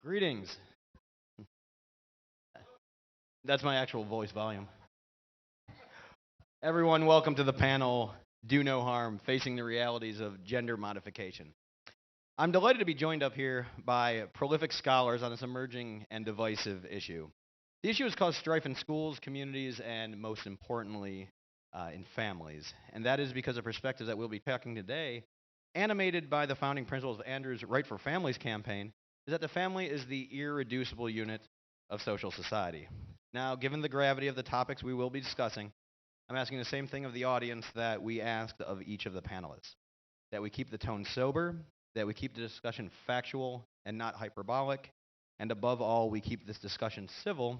Greetings. That's my actual voice volume. Everyone, welcome to the panel, Do No Harm, Facing the Realities of Gender Modification. I'm delighted to be joined up here by prolific scholars on this emerging and divisive issue. The issue has caused strife in schools, communities, and most importantly, in families. And that is because of perspectives that we'll be talking today, animated by the founding principles of Andrew's Right for Families campaign, is that the family is the irreducible unit of social society. Now, given the gravity of the topics we will be discussing, I'm asking the same thing of the audience that we asked of each of the panelists. That we keep the tone sober, that we keep the discussion factual and not hyperbolic, and above all, we keep this discussion civil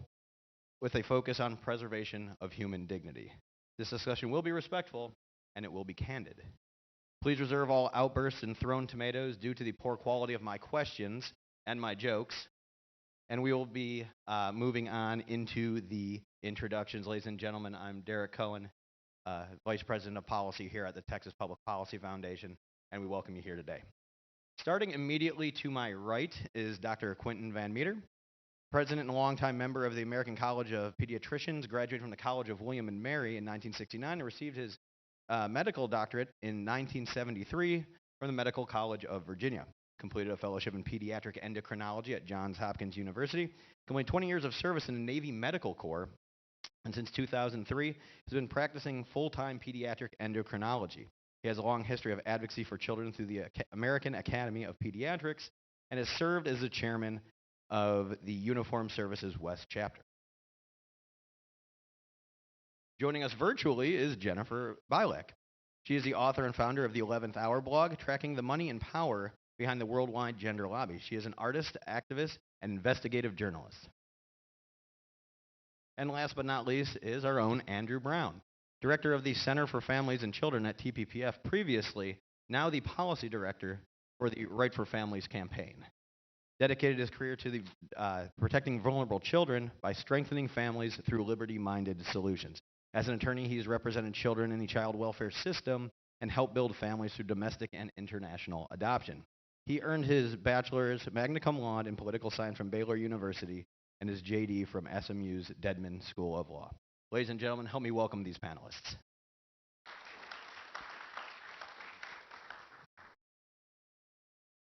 with a focus on preservation of human dignity. This discussion will be respectful, and it will be candid. Please reserve all outbursts and thrown tomatoes due to the poor quality of my questions and my jokes. And we will be moving on into the introductions. Ladies and gentlemen, I'm Derek Cohen, Vice President of Policy here at the Texas Public Policy Foundation, and we welcome you here today. Starting immediately to my right is Dr. Quentin Van Meter, President and longtime member of the American College of Pediatricians, graduated from the College of William and Mary in 1969 and received his medical doctorate in 1973 from the Medical College of Virginia. Completed a fellowship in Pediatric Endocrinology at Johns Hopkins University. Completed 20 years of service in the Navy Medical Corps. And since 2003, has been practicing full-time pediatric endocrinology. He has a long history of advocacy for children through the American Academy of Pediatrics and has served as the chairman of the Uniformed Services West Chapter. Joining us virtually is Jennifer Bilek. She is the author and founder of the 11th Hour blog, tracking the money and power behind the worldwide gender lobby. She is an artist, activist, and investigative journalist. And last but not least is our own Andrew Brown, director of the Center for Families and Children at TPPF, previously, now the policy director for the Right for Families campaign. Dedicated his career to the protecting vulnerable children by strengthening families through liberty-minded solutions. As an attorney, he's represented children in the child welfare system and helped build families through domestic and international adoption. He earned his bachelor's magna cum laude in political science from Baylor University and his JD from SMU's Dedman School of Law. Ladies and gentlemen, help me welcome these panelists.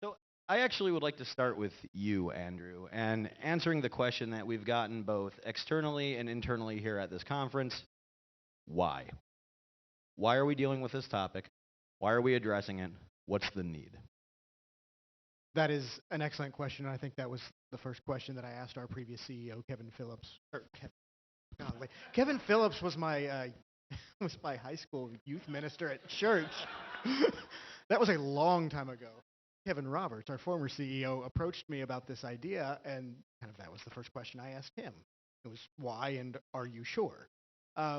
So I actually would like to start with you, Andrew, and answering the question that we've gotten both externally and internally here at this conference. Why? Why are we dealing with this topic? Why are we addressing it? What's the need? That is an excellent question, and I think that was the first question that I asked our previous CEO, Kevin Phillips. Kevin Phillips was my high school youth minister at church. That was a long time ago. Kevin Roberts, our former CEO, approached me about this idea, and kind of that was the first question I asked him. It was, why and are you sure?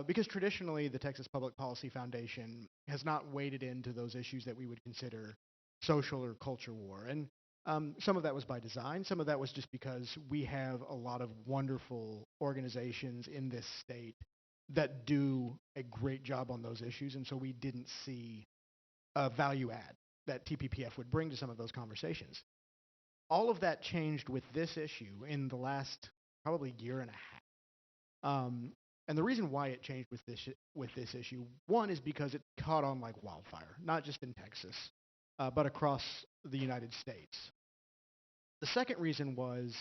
Because traditionally, the Texas Public Policy Foundation has not waded into those issues that we would consider social or culture war. And some of that was by design. Some of that was just because we have a lot of wonderful organizations in this state that do a great job on those issues, and so we didn't see a value add that TPPF would bring to some of those conversations. All of that changed with this issue in the last probably year and a half. And the reason why it changed with this issue, one, is because it caught on like wildfire, not just in Texas, but across the United States. The second reason was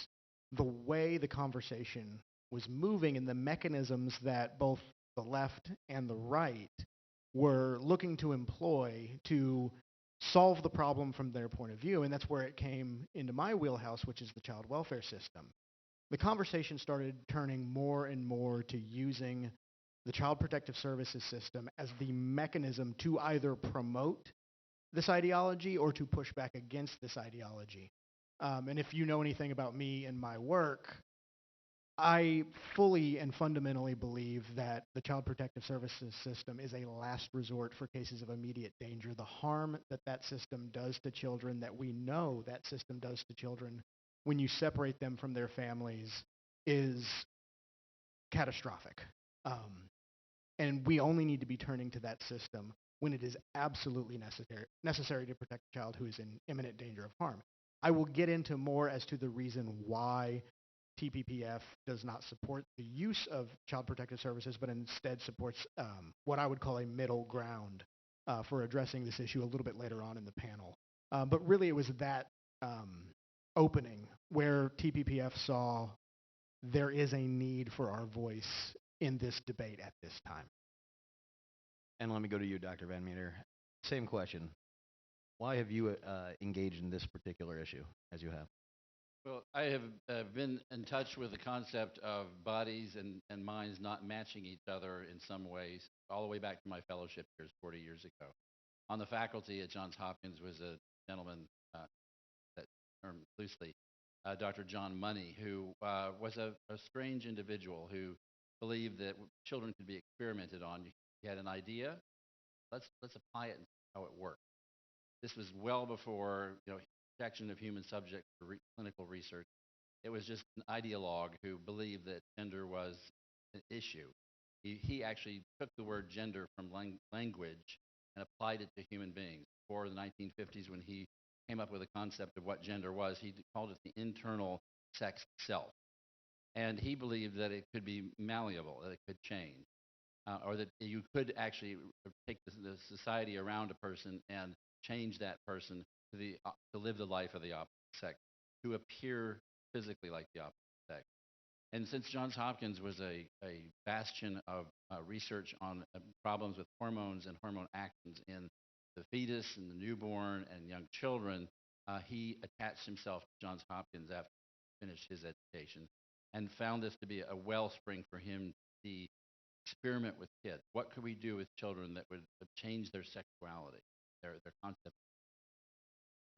the way the conversation was moving and the mechanisms that both the left and the right were looking to employ to solve the problem from their point of view, and that's where it came into my wheelhouse, which is the child welfare system. The conversation started turning more and more to using the Child Protective Services system as the mechanism to either promote this ideology or to push back against this ideology. And if you know anything about me and my work, I fully and fundamentally believe that the Child Protective Services system is a last resort for cases of immediate danger. The harm that that system does to children, that we know that system does to children when you separate them from their families, is catastrophic. And we only need to be turning to that system when it is absolutely necessary to protect a child who is in imminent danger of harm. I will get into more as to the reason why TPPF does not support the use of Child Protective Services, but instead supports what I would call a middle ground for addressing this issue a little bit later on in the panel. But really, it was that opening where TPPF saw there is a need for our voice in this debate at this time. And let me go to you, Dr. Van Meter. Same question. Why have you engaged in this particular issue as you have? Well, I have been in touch with the concept of bodies and minds not matching each other in some ways, all the way back to my fellowship years 40 years ago. On the faculty at Johns Hopkins was a gentleman, that term loosely, Dr. John Money, who was a strange individual who believed that children could be experimented on. He had an idea, let's apply it and see how it works. This was well before protection of human subjects for clinical research. It was just an ideologue who believed that gender was an issue. He actually took the word gender from language and applied it to human beings. Before the 1950s, when he came up with a concept of what gender was, he called it the internal sex self. And he believed that it could be malleable, that it could change, or that you could actually take the society around a person and change that person to live the life of the opposite sex, to appear physically like the opposite sex. And since Johns Hopkins was a bastion of research on problems with hormones and hormone actions in the fetus and the newborn and young children, he attached himself to Johns Hopkins after he finished his education and found this to be a wellspring for him to experiment with kids. What could we do with children that would change their sexuality, their concept?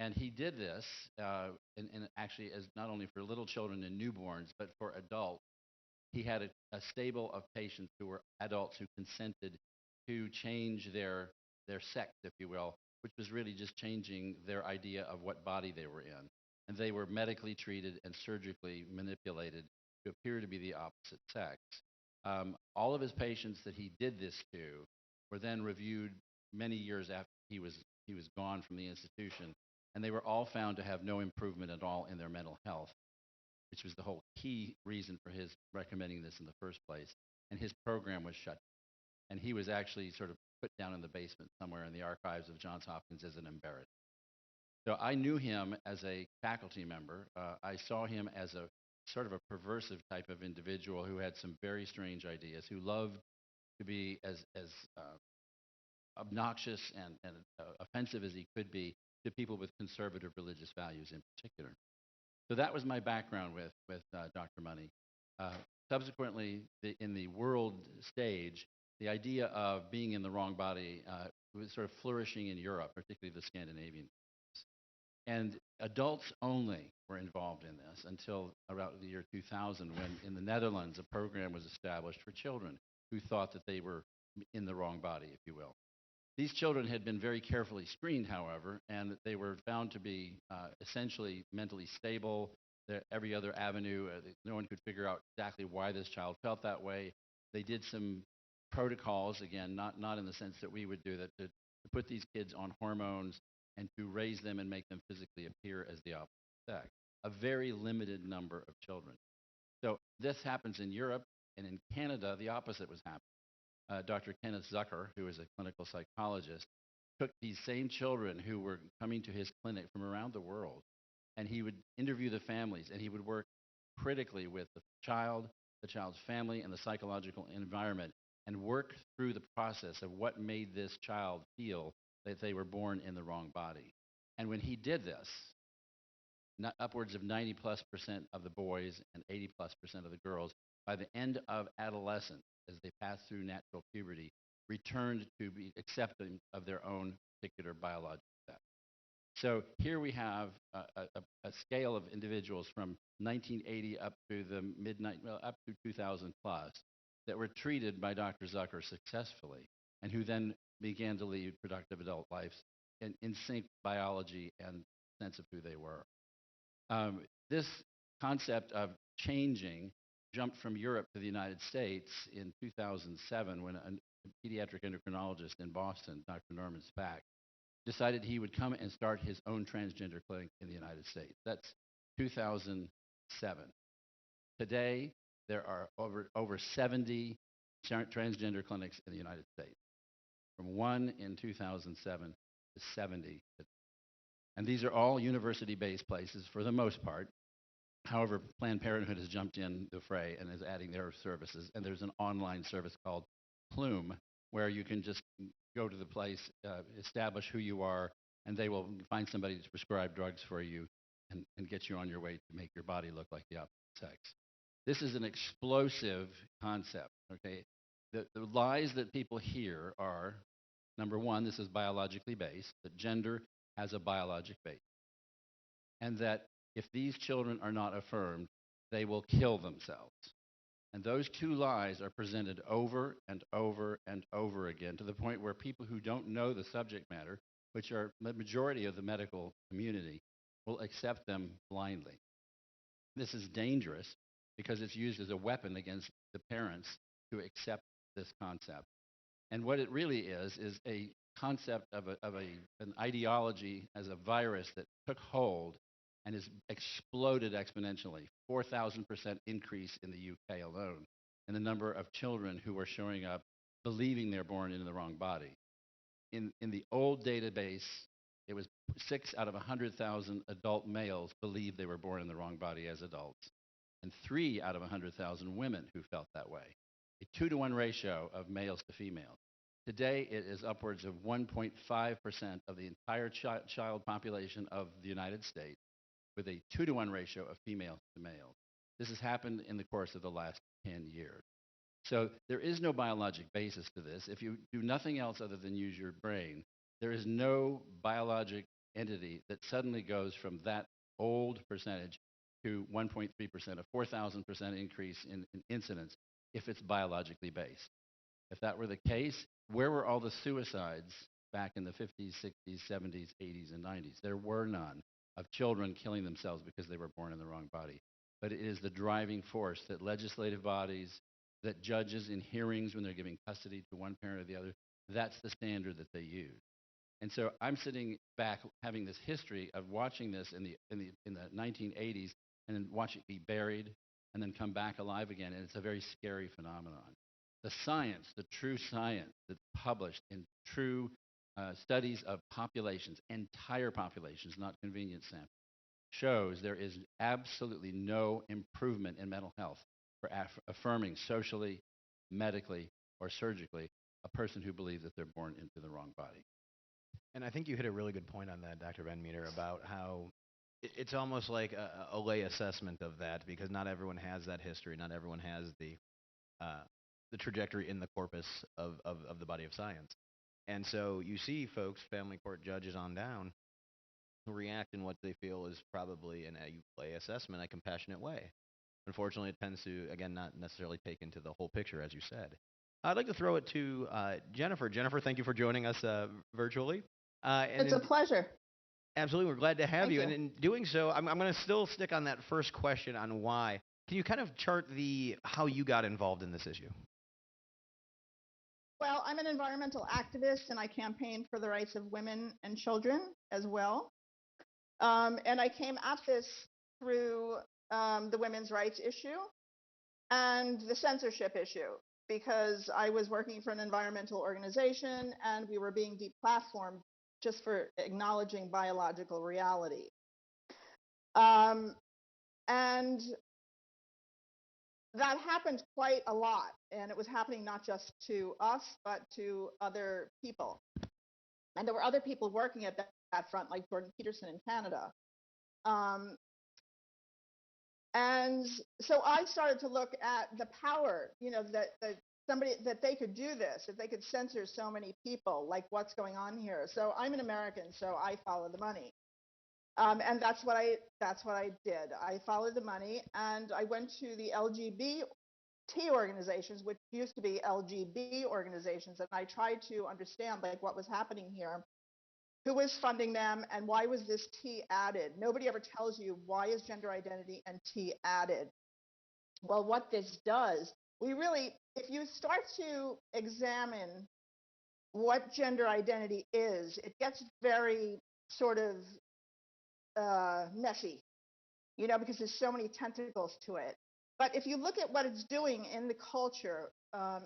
And he did this, and actually as not only for little children and newborns, but for adults. He had a stable of patients who were adults who consented to change their sex, if you will, which was really just changing their idea of what body they were in. And they were medically treated and surgically manipulated to appear to be the opposite sex. All of his patients that he did this to were then reviewed many years after he was gone from the institution, and they were all found to have no improvement at all in their mental health, which was the whole key reason for his recommending this in the first place. And his program was shut, and he was actually sort of put down in the basement somewhere in the archives of Johns Hopkins as an embarrassment. So I knew him as a faculty member. I saw him as a sort of a perversive type of individual who had some very strange ideas, who loved to be as obnoxious and offensive as he could be to people with conservative religious values in particular. So that was my background with Dr. Money. Subsequently, in the world stage, the idea of being in the wrong body was sort of flourishing in Europe, particularly the Scandinavian. And adults only were involved in this until about the year 2000, when in the Netherlands a program was established for children who thought that they were in the wrong body, if you will. These children had been very carefully screened, however, and they were found to be essentially mentally stable. Every other avenue, no one could figure out exactly why this child felt that way. They did some protocols, again, not in the sense that we would do that, to put these kids on hormones and to raise them and make them physically appear as the opposite sex. A very limited number of children. So this happens in Europe, and in Canada, the opposite was happening. Dr. Kenneth Zucker, who is a clinical psychologist, took these same children who were coming to his clinic from around the world, and he would interview the families, and he would work critically with the child's family, and the psychological environment, and work through the process of what made this child feel that they were born in the wrong body. And when he did this, upwards of 90+% of the boys and 80+% of the girls, by the end of adolescence, as they passed through natural puberty, returned to be accepting of their own particular biological sex. So here we have a scale of individuals from 1980 up to up to 2000 plus that were treated by Dr. Zucker successfully, and who then began to lead productive adult lives in sync biology and sense of who they were. This concept of changing jumped from Europe to the United States in 2007 when a pediatric endocrinologist in Boston, Dr. Norman Spack, decided he would come and start his own transgender clinic in the United States. That's 2007. Today, there are over 70 transgender clinics in the United States, from one in 2007 to 70. And these are all university-based places for the most part. However, Planned Parenthood has jumped in the fray and is adding their services. And there's an online service called Plume, where you can just go to the place, establish who you are, and they will find somebody to prescribe drugs for you and get you on your way to make your body look like the opposite sex. This is an explosive concept, okay? The lies that people hear are, number one, this is biologically based, that gender has a biologic base, and that if these children are not affirmed, they will kill themselves. And those two lies are presented over and over and over again, to the point where people who don't know the subject matter, which are the majority of the medical community, will accept them blindly. This is dangerous because it's used as a weapon against the parents to accept this concept. And what it really is a concept of an ideology as a virus that took hold and has exploded exponentially, 4,000% increase in the UK alone in the number of children who are showing up believing they're born into the wrong body. In the old database, it was 6 out of 100,000 adult males believed they were born in the wrong body as adults, and 3 out of 100,000 women who felt that way. A 2-to-1 ratio of males to females. Today, it is upwards of 1.5% of the entire child population of the United States, with a 2-to-1 ratio of females to males. This has happened in the course of the last 10 years. So there is no biologic basis to this. If you do nothing else other than use your brain, there is no biologic entity that suddenly goes from that old percentage to 1.3%, a 4,000% increase in incidence if it's biologically based. If that were the case, where were all the suicides back in the 50s, 60s, 70s, 80s, and 90s? There were none of children killing themselves because they were born in the wrong body. But it is the driving force that legislative bodies, that judges in hearings when they're giving custody to one parent or the other, that's the standard that they use. And so I'm sitting back having this history of watching this in the 1980s and then watch it be buried and then come back alive again, and it's a very scary phenomenon. The science, the true science that's published in true studies of populations, entire populations, not convenience samples, shows there is absolutely no improvement in mental health for affirming socially, medically, or surgically a person who believes that they're born into the wrong body. And I think you hit a really good point on that, Dr. Van Meter, about how it's almost like a lay assessment of that, because not everyone has that history, not everyone has the trajectory in the corpus of the body of science. And so you see folks, family court judges on down, who react in what they feel is probably a lay assessment, a compassionate way. Unfortunately, it tends to, again, not necessarily take into the whole picture, as you said. I'd like to throw it to Jennifer. Jennifer, thank you for joining us virtually. It's a pleasure. Absolutely, we're glad to have Thank you. you. And in doing so, I'm going to still stick on that first question on why. Can you kind of chart how you got involved in this issue? Well, I'm an environmental activist, and I campaign for the rights of women and children as well. And I came at this through the women's rights issue and the censorship issue, because I was working for an environmental organization, and we were being deplatformed just for acknowledging biological reality. And that happened quite a lot, and it was happening not just to us, but to other people. And there were other people working at that front, like Jordan Peterson in Canada. And so I started to look at the power, that they could do this, that they could censor so many people, like what's going on here. So I'm an American, so I follow the money. And that's what I did. I followed the money, and I went to the LGBT organizations, which used to be LGB organizations, and I tried to understand what was happening here, who was funding them, and why was this T added? Nobody ever tells you why is gender identity and T added. Well, what this does, if you start to examine what gender identity is, it gets very sort of messy, because there's so many tentacles to it. But if you look at what it's doing in the culture,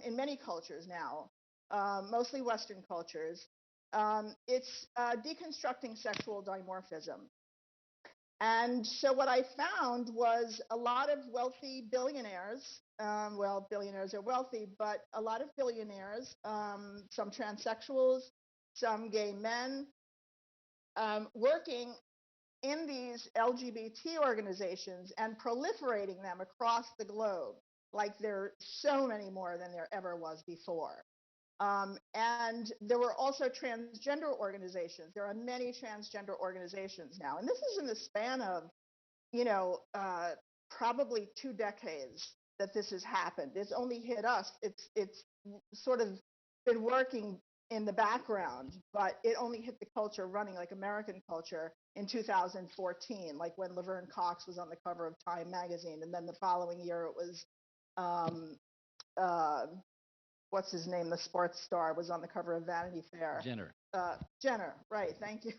in many cultures now, mostly Western cultures, it's deconstructing sexual dimorphism. And so what I found was a lot of wealthy billionaires, well, billionaires are wealthy, but a lot of billionaires, some transsexuals, some gay men, working in these LGBT organizations and proliferating them across the globe, like there are so many more than there ever was before. And there were also transgender organizations. There are many transgender organizations now. And this is in the span of, probably 2 decades that this has happened. It's only hit us. It's sort of been working in the background, but it only hit the culture running, like American culture, in 2014, like when Laverne Cox was on the cover of Time magazine. And then the following year it was, what's his name, the sports star, was on the cover of Vanity Fair. Jenner, right, thank you.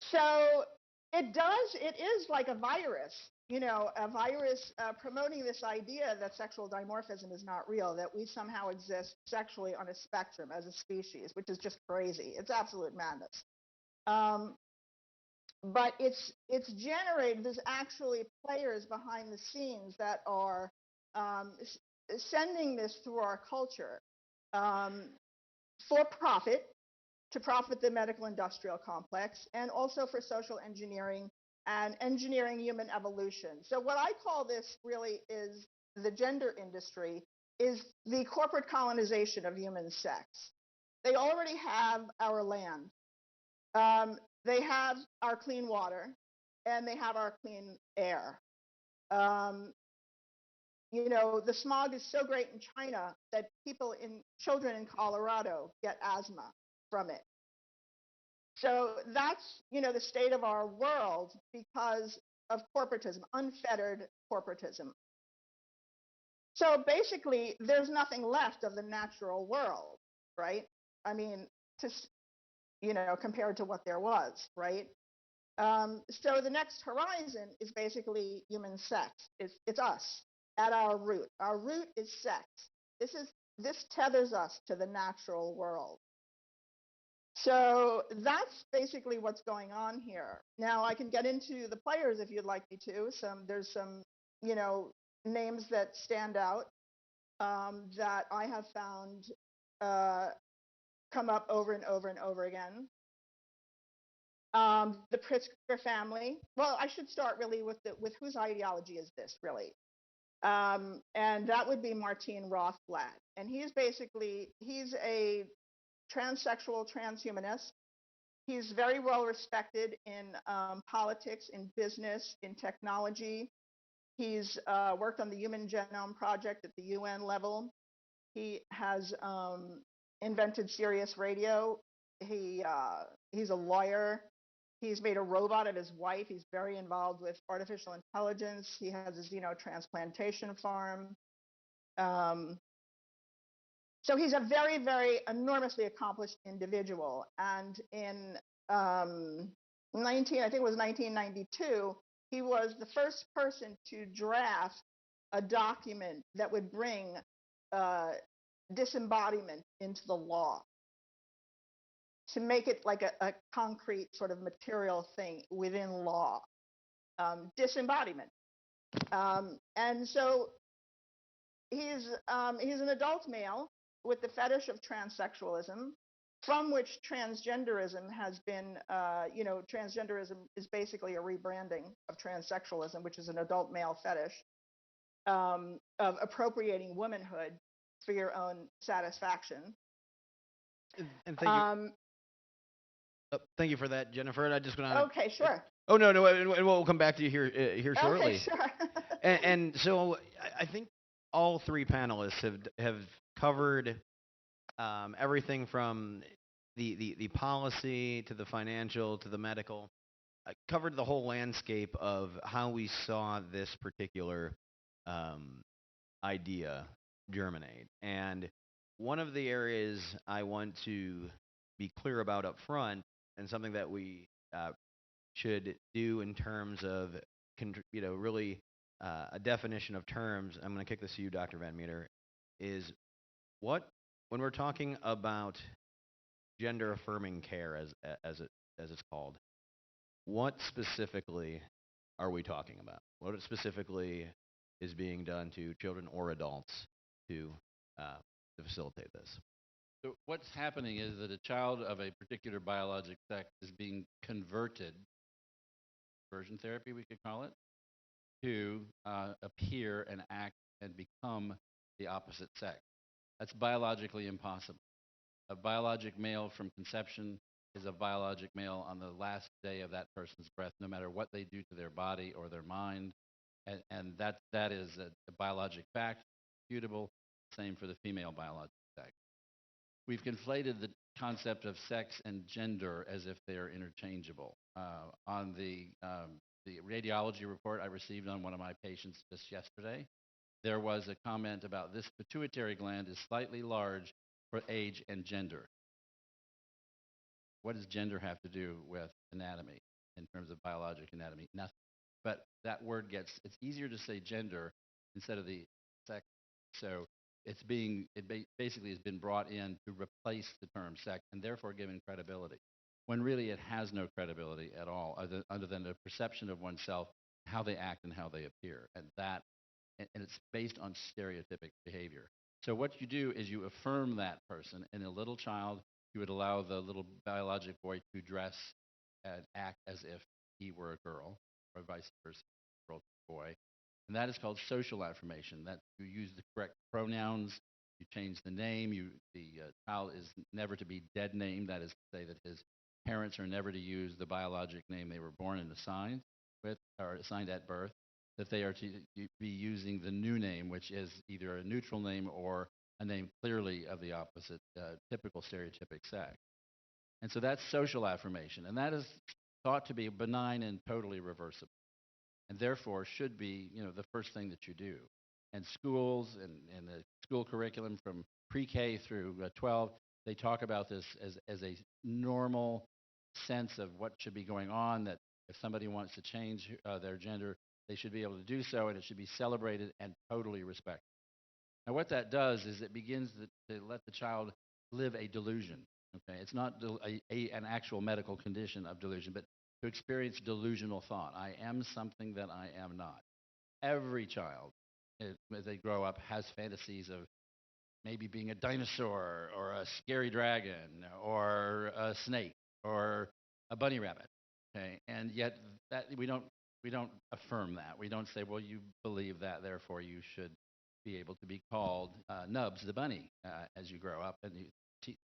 So it is like a virus, a virus promoting this idea that sexual dimorphism is not real, that we somehow exist sexually on a spectrum as a species, which is just crazy. It's absolute madness. But it's generated, there's actually players behind the scenes that are sending this through our culture for profit, to profit the medical industrial complex, and also for social engineering and engineering human evolution. So what I call this really is the gender industry, is the corporate colonization of human sex. They already have our land. They have our clean water, and they have our clean air. The smog is so great in China that children in Colorado get asthma from it. So that's, the state of our world because of corporatism, unfettered corporatism. So basically, there's nothing left of the natural world, right? I mean, compared to what there was, right? So the next horizon is basically human sex. It's us at our root. Our root is sex. This tethers us to the natural world. So that's basically what's going on here. Now I can get into the players if you'd like me to. There's some names that stand out that I have found come up over and over and over again. The Pritzker family. Well, I should start really with whose ideology is this really? And that would be Martine Rothblatt. And he's a transsexual transhumanist. He's very well respected in politics, in business, in technology. He's worked on the Human Genome Project at the UN level. He has invented Sirius Radio. He's a lawyer. He's made a robot of his wife. He's very involved with artificial intelligence. He has a xenotransplantation farm. So he's a very, very enormously accomplished individual. And in I think it was 1992, he was the first person to draft a document that would bring disembodiment into the law, to make it like a concrete sort of material thing within law, disembodiment. And so he's an adult male with the fetish of transsexualism, from which transgenderism has been, transgenderism is basically a rebranding of transsexualism, which is an adult male fetish of appropriating womanhood for your own satisfaction. And thank you. Thank you for that, Jennifer. And I just want to. Okay, sure. Oh no, and we'll come back to you here shortly. Okay, sure. and so I think all 3 panelists have covered everything from the policy to the financial to the medical. Covered the whole landscape of how we saw this particular idea germinate. And one of the areas I want to be clear about up front, and something that we should do in terms of, really a definition of terms. I'm going to kick this to you, Dr. Van Meter. Is when we're talking about gender affirming care, as it's called, what specifically are we talking about? What specifically is being done to children or adults to facilitate this? So what's happening is that a child of a particular biologic sex is being converted, conversion therapy we could call it, to appear and act and become the opposite sex. That's biologically impossible. A biologic male from conception is a biologic male on the last day of that person's breath, no matter what they do to their body or their mind. And that is a biologic fact, immutable. Same for the female biologic sex. We've conflated the concept of sex and gender as if they are interchangeable. On the radiology report I received on one of my patients just yesterday, there was a comment about this pituitary gland is slightly large for age and gender. What does gender have to do with anatomy in terms of biologic anatomy? Nothing. But that word it's easier to say gender instead of the sex. So basically has been brought in to replace the term sex and therefore given credibility, when really it has no credibility at all other than the perception of oneself, how they act and how they appear. And it's based on stereotypic behavior. So what you do is you affirm that person. In a little child, you would allow the little biologic boy to dress and act as if he were a girl, or vice versa, girl to boy. And that is called social affirmation. That you use the correct pronouns, you change the name, the child is never to be dead named. That is to say that his parents are never to use the biologic name they were born and assigned with, or assigned at birth, that they are to be using the new name, which is either a neutral name or a name clearly of the opposite, typical stereotypic sex. And so that's social affirmation. And that is thought to be benign and totally reversible, and therefore should be, the first thing that you do. And schools and the school curriculum from pre-K through 12, they talk about this as a normal sense of what should be going on, that if somebody wants to change their gender, they should be able to do so, and it should be celebrated and totally respected. Now, what that does is it begins to let the child live a delusion. Okay, it's not an actual medical condition of delusion, but to experience delusional thought. I am something that I am not. Every child, as they grow up, has fantasies of maybe being a dinosaur or a scary dragon or a snake or a bunny rabbit. Okay, and yet that we don't affirm that. We don't say, well, you believe that, therefore you should be able to be called Nubs the bunny as you grow up, and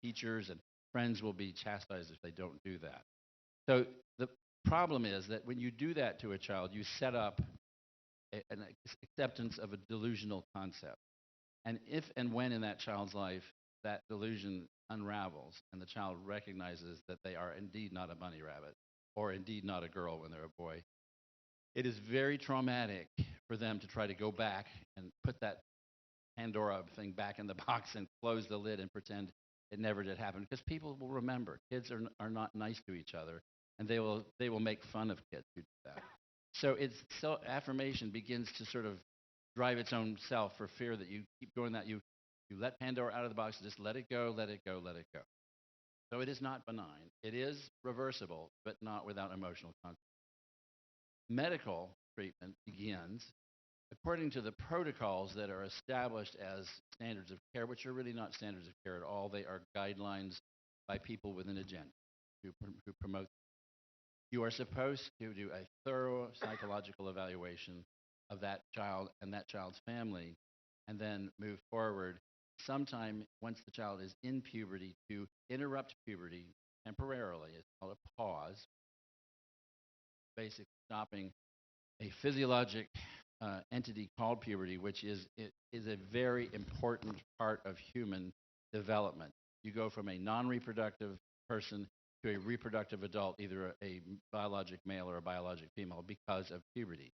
teachers and friends will be chastised if they don't do that. So the problem is that when you do that to a child, you set up an acceptance of a delusional concept. And if and when in that child's life that delusion unravels and the child recognizes that they are indeed not a bunny rabbit or indeed not a girl when they're a boy, it is very traumatic for them to try to go back and put that Pandora thing back in the box and close the lid and pretend it never did happen, because people will remember. Kids are not nice to each other, and they will make fun of kids who do that. So affirmation begins to sort of drive its own self for fear that you keep doing that. You let Pandora out of the box and just let it go, let it go, let it go. So it is not benign. It is reversible, but not without emotional consequences. Medical treatment begins according to the protocols that are established as standards of care, which are really not standards of care at all. They are guidelines by people with an agenda who promote. You are supposed to do a thorough psychological evaluation of that child and that child's family, and then move forward sometime once the child is in puberty to interrupt puberty temporarily. It's called a pause, basically stopping a physiologic entity called puberty, which is a very important part of human development. You go from a non-reproductive person to a reproductive adult, either a biologic male or a biologic female, because of puberty.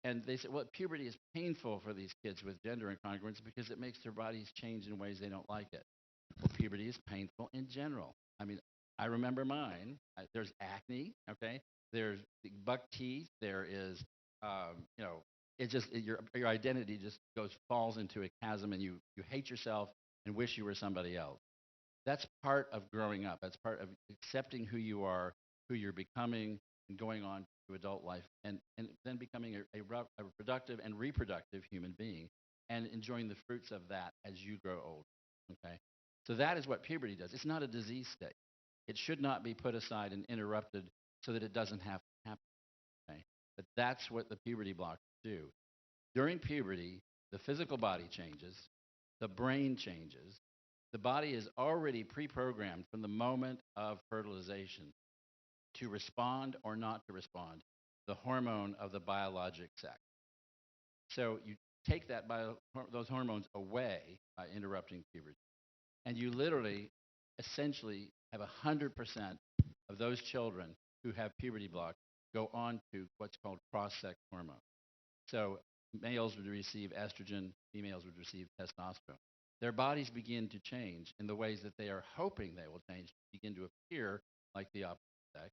And they say, well, puberty is painful for these kids with gender incongruence because it makes their bodies change in ways they don't like it. Well, puberty is painful in general. I mean, I remember mine. There's acne, okay? There's buck teeth. There is, you know, your identity just falls into a chasm, and you hate yourself and wish you were somebody else. That's part of growing up. That's part of accepting who you are, who you're becoming, and going on to adult life, and then becoming a productive and reproductive human being, and enjoying the fruits of that as you grow old. Okay, so that is what puberty does. It's not a disease state. It should not be put aside and interrupted so that it doesn't have to happen. Okay, but that's what the puberty blockers do. During puberty, the physical body changes, the brain changes. The body is already pre-programmed from the moment of fertilization to respond or not to respond to the hormone of the biologic sex. So you take those hormones away by interrupting puberty, and you literally, essentially, have 100% of those children who have puberty block go on to what's called cross-sex hormone. So males would receive estrogen, females would receive testosterone. Their bodies begin to change in the ways that they are hoping they will change, begin to appear like the opposite sex.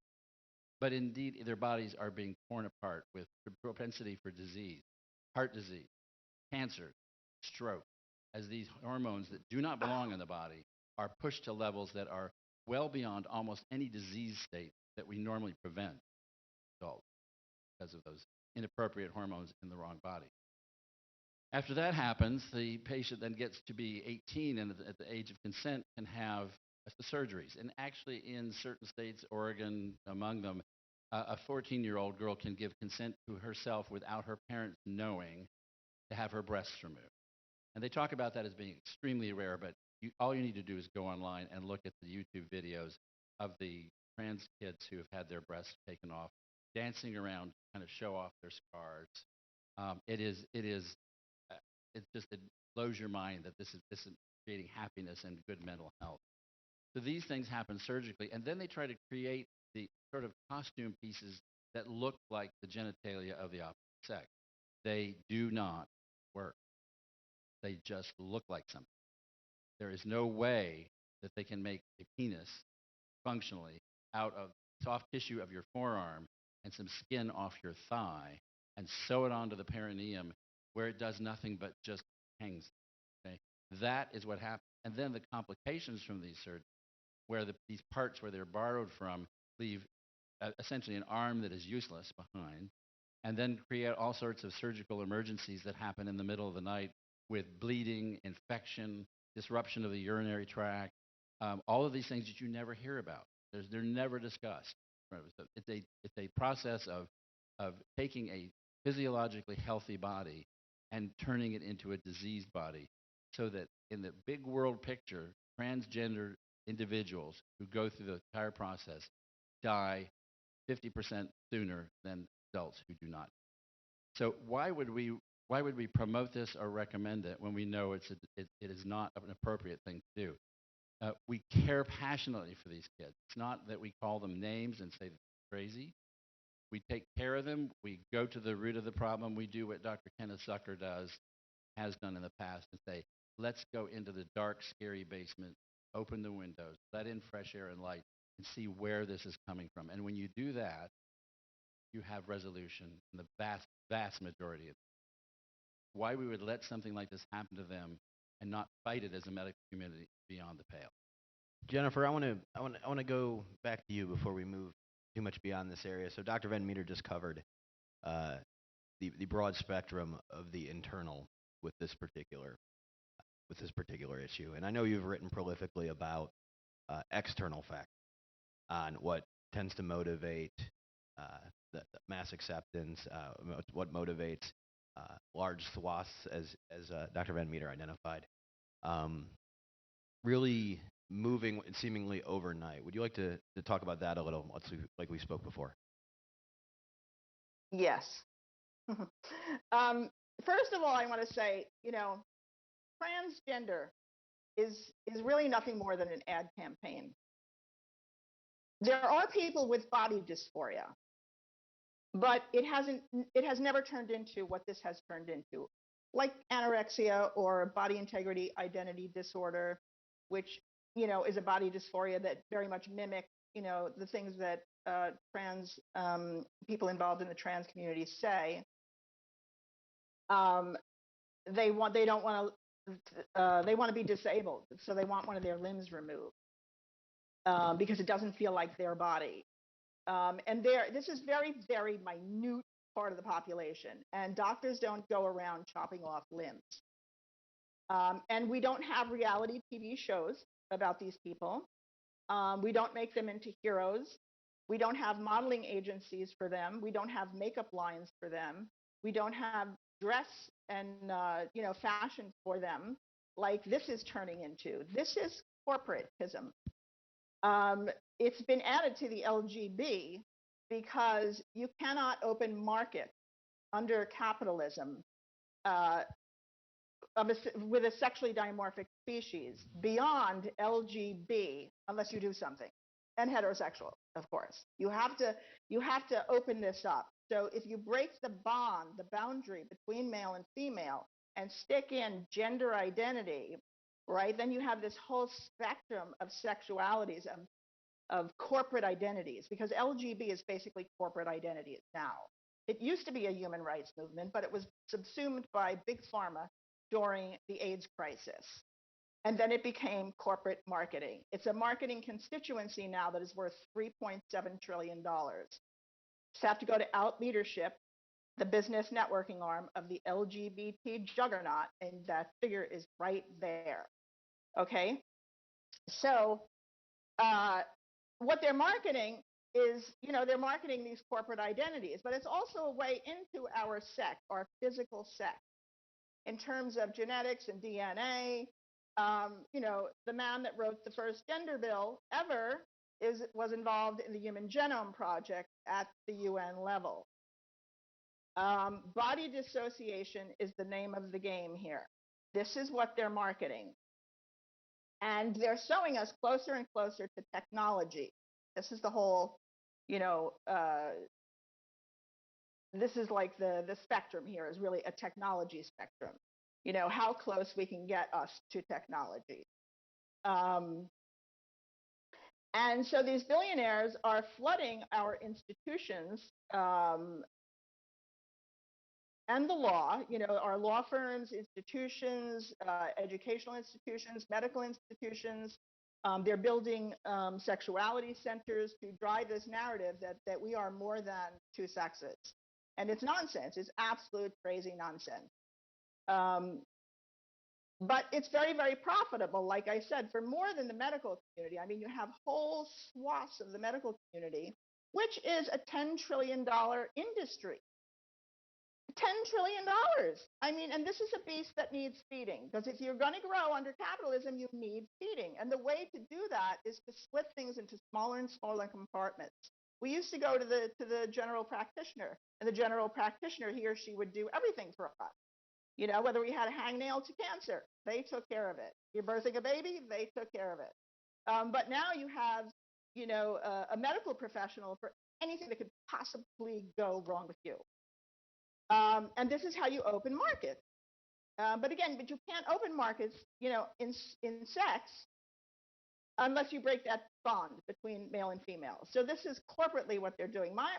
But indeed, their bodies are being torn apart with propensity for disease, heart disease, cancer, stroke, as these hormones that do not belong in the body are pushed to levels that are well beyond almost any disease state that we normally prevent adults because of those inappropriate hormones in the wrong body. After that happens, the patient then gets to be 18 and at the age of consent can have the surgeries. And actually in certain states, Oregon among them, a 14-year-old girl can give consent to herself without her parents knowing to have her breasts removed. And they talk about that as being extremely rare, but all you need to do is go online and look at the YouTube videos of the trans kids who have had their breasts taken off, dancing around, kind of show off their scars. It blows your mind that this is creating happiness and good mental health. So these things happen surgically, and then they try to create the sort of costume pieces that look like the genitalia of the opposite sex. They do not work. They just look like something. There is no way that they can make a penis functionally out of soft tissue of your forearm and some skin off your thigh and sew it onto the perineum where it does nothing but just hangs. Okay? That is what happens. And then the complications from these surgeries, where these parts where they're borrowed from leave essentially an arm that is useless behind, and then create all sorts of surgical emergencies that happen in the middle of the night with bleeding, infection, disruption of the urinary tract, all of these things that you never hear about. They're never discussed. So it's a process of taking a physiologically healthy body and turning it into a diseased body, so that in the big world picture, transgender individuals who go through the entire process die 50% sooner than adults who do not. So why would we promote this or recommend it when we know it is not an appropriate thing to do? We care passionately for these kids. It's not that we call them names and say they're crazy. We take care of them. We go to the root of the problem. We do what Dr. Kenneth Zucker has done in the past, and say, let's go into the dark, scary basement, open the windows, let in fresh air and light, and see where this is coming from. And when you do that, you have resolution in the vast, vast majority of them. Why we would let something like this happen to them and not fight it as a medical community beyond the pale. Jennifer, I want to go back to you before we move too much beyond this area. So Dr. Van Meter just covered the broad spectrum of the internal with this particular issue, and I know you've written prolifically about external factors on what tends to motivate the mass acceptance, what motivates large swaths, as Dr. Van Meter identified, really moving seemingly overnight. Would you like to talk about that a little, like we spoke before? Yes. First of all, I want to say, transgender is really nothing more than an ad campaign. There are people with body dysphoria. but it has never turned into what this has turned into, like anorexia or body integrity identity disorder, which is a body dysphoria that very much mimics the things that trans people involved in the trans community say. They want to be disabled, so they want one of their limbs removed because it doesn't feel like their body. And this is very, very minute part of the population, and doctors don't go around chopping off limbs. And we don't have reality TV shows about these people. We don't make them into heroes. We don't have modeling agencies for them. We don't have makeup lines for them. We don't have dress and fashion for them like this is turning into. This is corporatism. It's been added to the LGB because you cannot open market under capitalism with a sexually dimorphic species beyond LGB unless you do something, and heterosexual, of course. You have to open this up. So if you break the bond, the boundary between male and female, and stick in gender identity, right, then you have this whole spectrum of sexualities, of corporate identities, because LGB is basically corporate identities now. It used to be a human rights movement, but it was subsumed by big pharma during the AIDS crisis. And then it became corporate marketing. It's a marketing constituency now that is worth $3.7 trillion. Just have to go to Out Leadership, the business networking arm of the LGBT juggernaut, and that figure is right there. Okay? So what they're marketing is, they're marketing these corporate identities, but it's also a way into our sex, our physical sex, in terms of genetics and DNA. The man that wrote the first gender bill ever was involved in the Human Genome Project at the UN level. Body dissociation is the name of the game here. This is what they're marketing. And they're showing us closer and closer to technology. This is the whole, this is like the spectrum here is really a technology spectrum. How close we can get us to technology. And so these billionaires are flooding our institutions and the law, our law firms, institutions, educational institutions, medical institutions. They're building sexuality centers to drive this narrative that we are more than two sexes. And it's nonsense. It's absolute crazy nonsense. But it's very, very profitable, like I said, for more than the medical community. I mean, you have whole swaths of the medical community, which is a $10 trillion industry. $10 trillion. I mean, and this is a beast that needs feeding, because if you're going to grow under capitalism, you need feeding. And the way to do that is to split things into smaller and smaller compartments. We used to go to the general practitioner, and the general practitioner, he or she would do everything for us. Whether we had a hangnail to cancer, they took care of it. You're birthing a baby, they took care of it. But now you have, a medical professional for anything that could possibly go wrong with you. And this is how you open markets. But you can't open markets, in sex unless you break that bond between male and female. So this is corporately what they're doing. My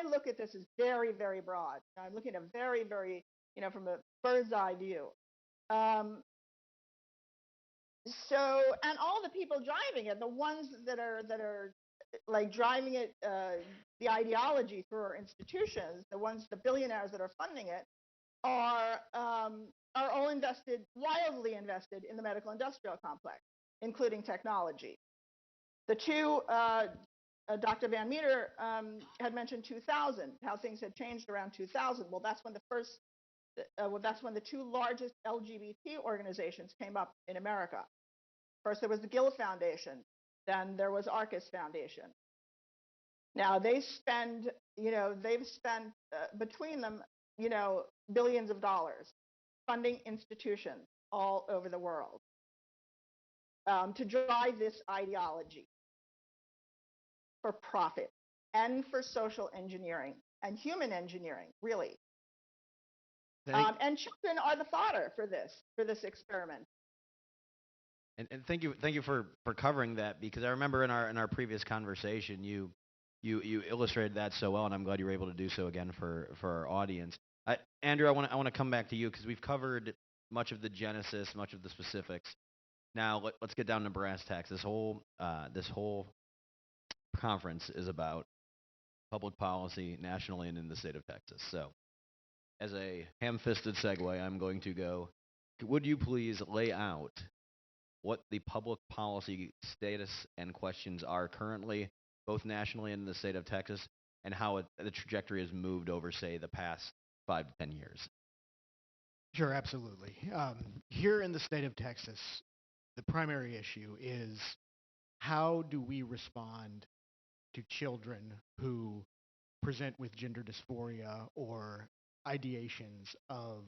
look at this is very, very broad. I'm looking at a very, very, from a bird's eye view. So, and all the people driving it, the ones that are like driving it, the ideology through our institutions, the billionaires that are funding it, are all wildly invested in the medical industrial complex, including technology. The two, Dr. Van Meter had mentioned 2000, how things had changed around 2000. Well, that's when the two largest LGBT organizations came up in America. First, there was the Gill Foundation. Then there was Arcus Foundation. Now they've spent between them, billions of dollars funding institutions all over the world to drive this ideology for profit and for social engineering. and human engineering, really. Thank- And children are the fodder for this experiment. and thank you for covering that, because I remember in our previous conversation you illustrated that so well, and I'm glad you were able to do so again for our audience. Andrew, I want to come back to you because we've covered much of the genesis, much of the specifics. Now let's get down to brass tacks. This whole conference is about public policy nationally and in the state of Texas. So, as a ham-fisted segue, I'm going to go. Would you please lay out what the public policy status and questions are currently, both nationally and in the state of Texas, and how the trajectory has moved over, say, the past 5 to 10 years? Sure, absolutely. Here in the state of Texas, the primary issue is how do we respond to children who present with gender dysphoria or ideations of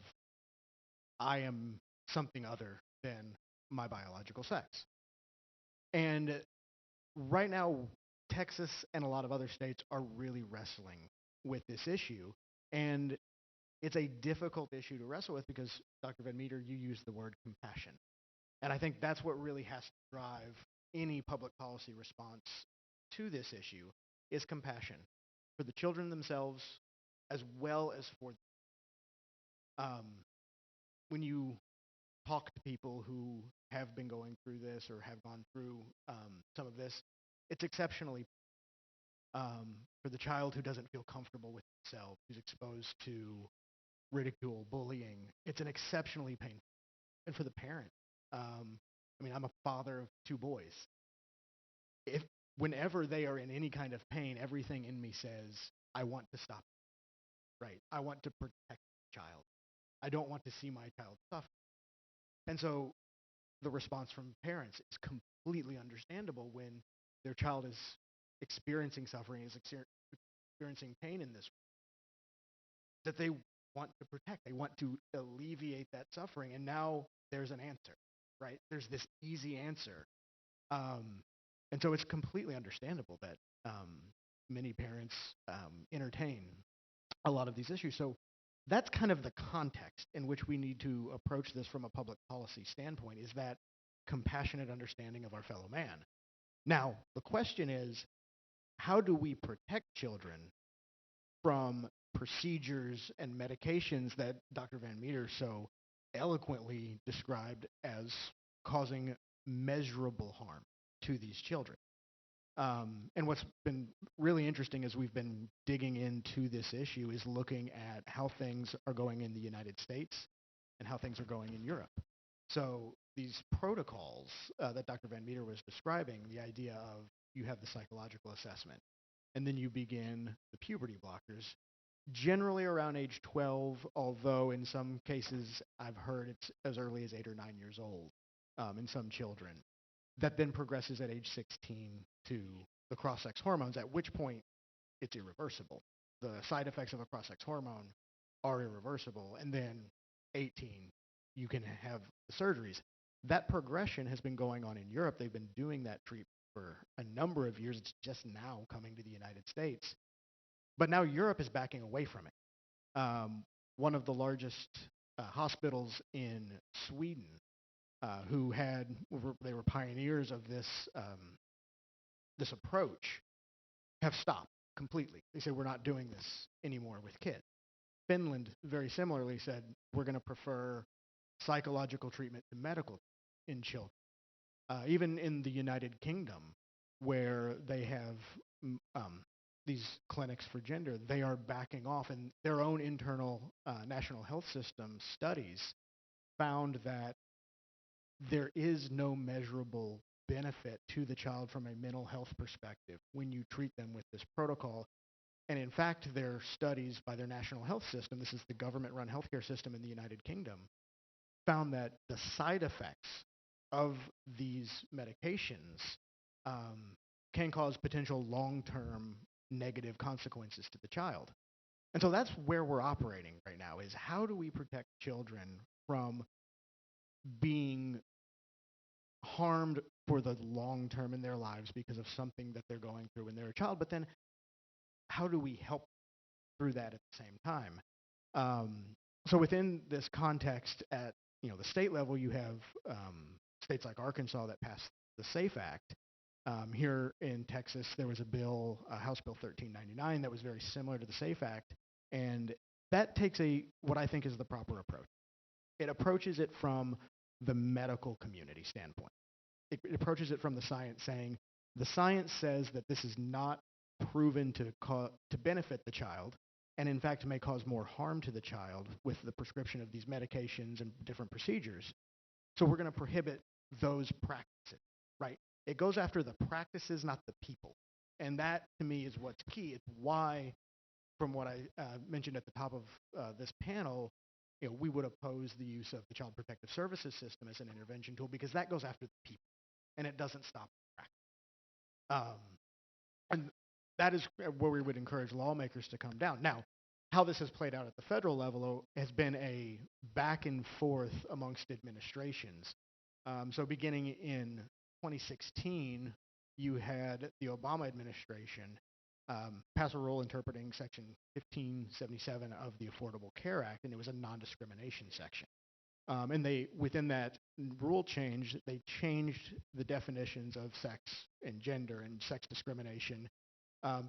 I am something other than my biological sex. And right now, Texas and a lot of other states are really wrestling with this issue. And it's a difficult issue to wrestle with because, Dr. Van Meter, you used the word compassion. And I think that's what really has to drive any public policy response to this issue is compassion for the children themselves as well as for when you talk to people who have been going through this or have gone through some of this, it's exceptionally for the child who doesn't feel comfortable with himself, who's exposed to ridicule, bullying. It's an exceptionally painful, and for the parent. I mean, I'm a father of 2 boys. Whenever they are in any kind of pain, everything in me says, I want to stop it, right? I want to protect the child. I don't want to see my child suffer. And so the response from parents is completely understandable when their child is experiencing suffering, is experiencing pain in this way, that they want to protect. They want to alleviate that suffering. And now there's an answer, right? There's this easy answer. And so it's completely understandable that many parents entertain a lot of these issues. So that's kind of the context in which we need to approach this from a public policy standpoint, is that compassionate understanding of our fellow man. Now, the question is, how do we protect children from procedures and medications that Dr. Van Meter so eloquently described as causing measurable harm to these children? And what's been really interesting as we've been digging into this issue is looking at how things are going in the United States and how things are going in Europe. So these protocols that Dr. Van Meter was describing, the idea of you have the psychological assessment, and then you begin the puberty blockers, generally around age 12, although in some cases I've heard it's as early as 8 or 9 years old in some children. That then progresses at age 16 to the cross-sex hormones, at which point it's irreversible. The side effects of a cross-sex hormone are irreversible. And then 18, you can have the surgeries. That progression has been going on in Europe. They've been doing that treatment for a number of years. It's just now coming to the United States. But now Europe is backing away from it. One of the largest hospitals in Sweden they were pioneers of this this approach, have stopped completely. They said, we're not doing this anymore with kids. Finland, very similarly, said, we're going to prefer psychological treatment to medical in children. Even in the United Kingdom, where they have these clinics for gender, they are backing off, and their own internal national health system studies found that there is no measurable benefit to the child from a mental health perspective when you treat them with this protocol. And in fact, their studies by their national health system, this is the government-run healthcare system in the United Kingdom, found that the side effects of these medications can cause potential long-term negative consequences to the child. And so that's where we're operating right now, is how do we protect children from being harmed for the long term in their lives because of something that they're going through when they're a child, but then how do we help through that at the same time. So within this context, at the state level, you have states like Arkansas that passed the SAFE Act. Here in Texas, there was a bill, House Bill 1399, that was very similar to the SAFE Act, and that takes what I think is the proper approach. It approaches it from the medical community standpoint. It approaches it from the science, saying the science says that this is not proven to benefit the child, and in fact may cause more harm to the child with the prescription of these medications and different procedures. So we're going to prohibit those practices, right? It goes after the practices, not the people. And that, to me, is what's key. It's why, from what I mentioned at the top of this panel, we would oppose the use of the Child Protective Services system as an intervention tool, because that goes after the people, and it doesn't stop the practice. And that is where we would encourage lawmakers to come down. Now, how this has played out at the federal level has been a back and forth amongst administrations. So beginning in 2016, you had the Obama administration pass a rule interpreting Section 1577 of the Affordable Care Act, and it was a non-discrimination section. And within that rule change, they changed the definitions of sex and gender and sex discrimination,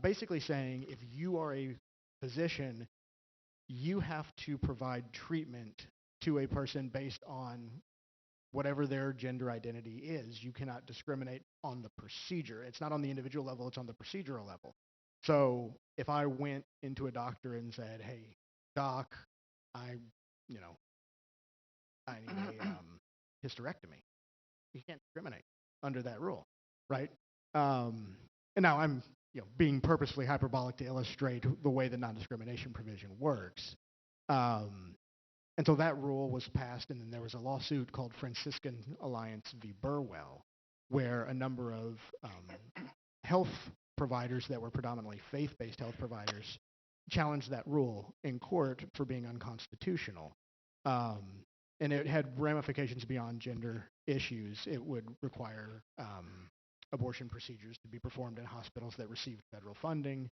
basically saying if you are a physician, you have to provide treatment to a person based on whatever their gender identity is. You cannot discriminate on the procedure. It's not on the individual level, it's on the procedural level. So if I went into a doctor and said, hey, doc, I need a hysterectomy, you can't discriminate under that rule, right? And now I'm being purposely hyperbolic to illustrate the way the non-discrimination provision works. And so that rule was passed, and then there was a lawsuit called Franciscan Alliance v. Burwell, where a number of health providers that were predominantly faith-based health providers challenged that rule in court for being unconstitutional. And it had ramifications beyond gender issues. It would require abortion procedures to be performed in hospitals that received federal funding.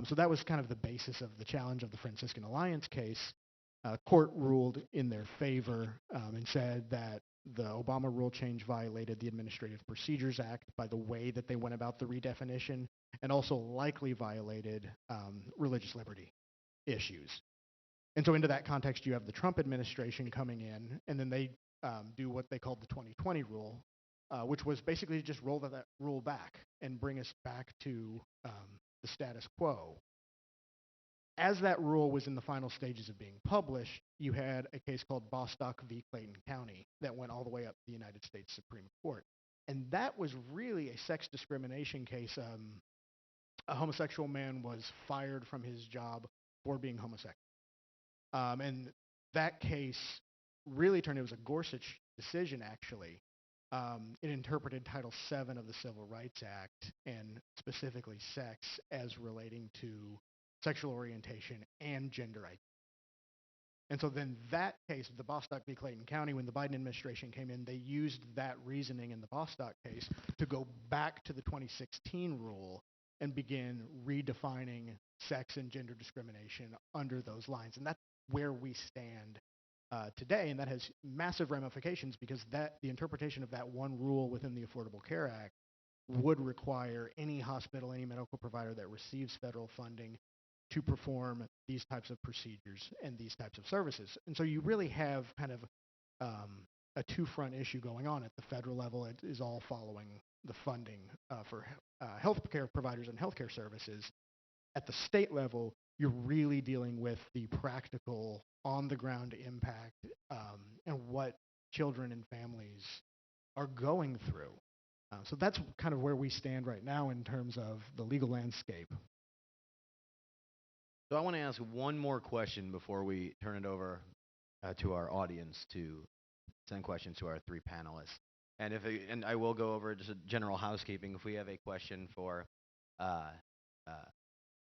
So that was kind of the basis of the challenge of the Franciscan Alliance case. Court ruled in their favor and said that the Obama rule change violated the Administrative Procedures Act by the way that they went about the redefinition, and also likely violated religious liberty issues. And so into that context, you have the Trump administration coming in, and then they do what they called the 2020 rule, which was basically just roll that rule back and bring us back to the status quo. As that rule was in the final stages of being published, you had a case called Bostock v. Clayton County that went all the way up to the United States Supreme Court. And that was really a sex discrimination case. A homosexual man was fired from his job for being homosexual. And that case really it was a Gorsuch decision, actually. It interpreted Title VII of the Civil Rights Act, and specifically sex, as relating to sexual orientation and gender identity. And so then that case, the Bostock v. Clayton County, when the Biden administration came in, they used that reasoning in the Bostock case to go back to the 2016 rule and begin redefining sex and gender discrimination under those lines. And that's where we stand today, and that has massive ramifications, because the interpretation of that one rule within the Affordable Care Act would require any hospital, any medical provider that receives federal funding to perform these types of procedures and these types of services. And so you really have kind of a two-front issue going on. At the federal level, it is all following the funding for healthcare providers and healthcare services. At the state level, you're really dealing with the practical, on-the-ground impact and what children and families are going through. So that's kind of where we stand right now in terms of the legal landscape. So I want to ask one more question before we turn it over to our audience to send questions to our three panelists. And I will go over just a general housekeeping. If we have a question for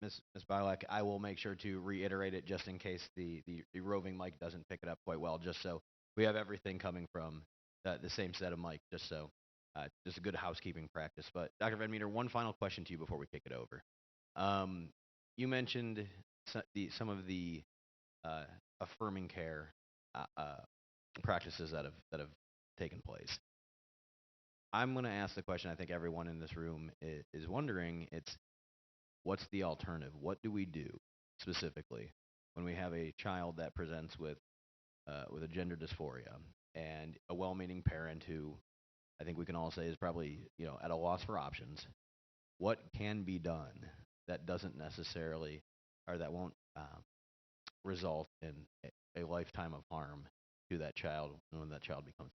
Ms. Bilek, I will make sure to reiterate it just in case the roving mic doesn't pick it up quite well, just so we have everything coming from the same set of mic, just so just a good housekeeping practice. But Dr. Van Meter, one final question to you before we kick it over. You mentioned some of the affirming care practices that have taken place. I'm going to ask the question I think everyone in this room is wondering. It's what's the alternative? What do we do specifically when we have a child that presents with a gender dysphoria and a well-meaning parent who I think we can all say is probably at a loss for options? What can be done that doesn't necessarily or that won't result in a lifetime of harm to that child when that child becomes?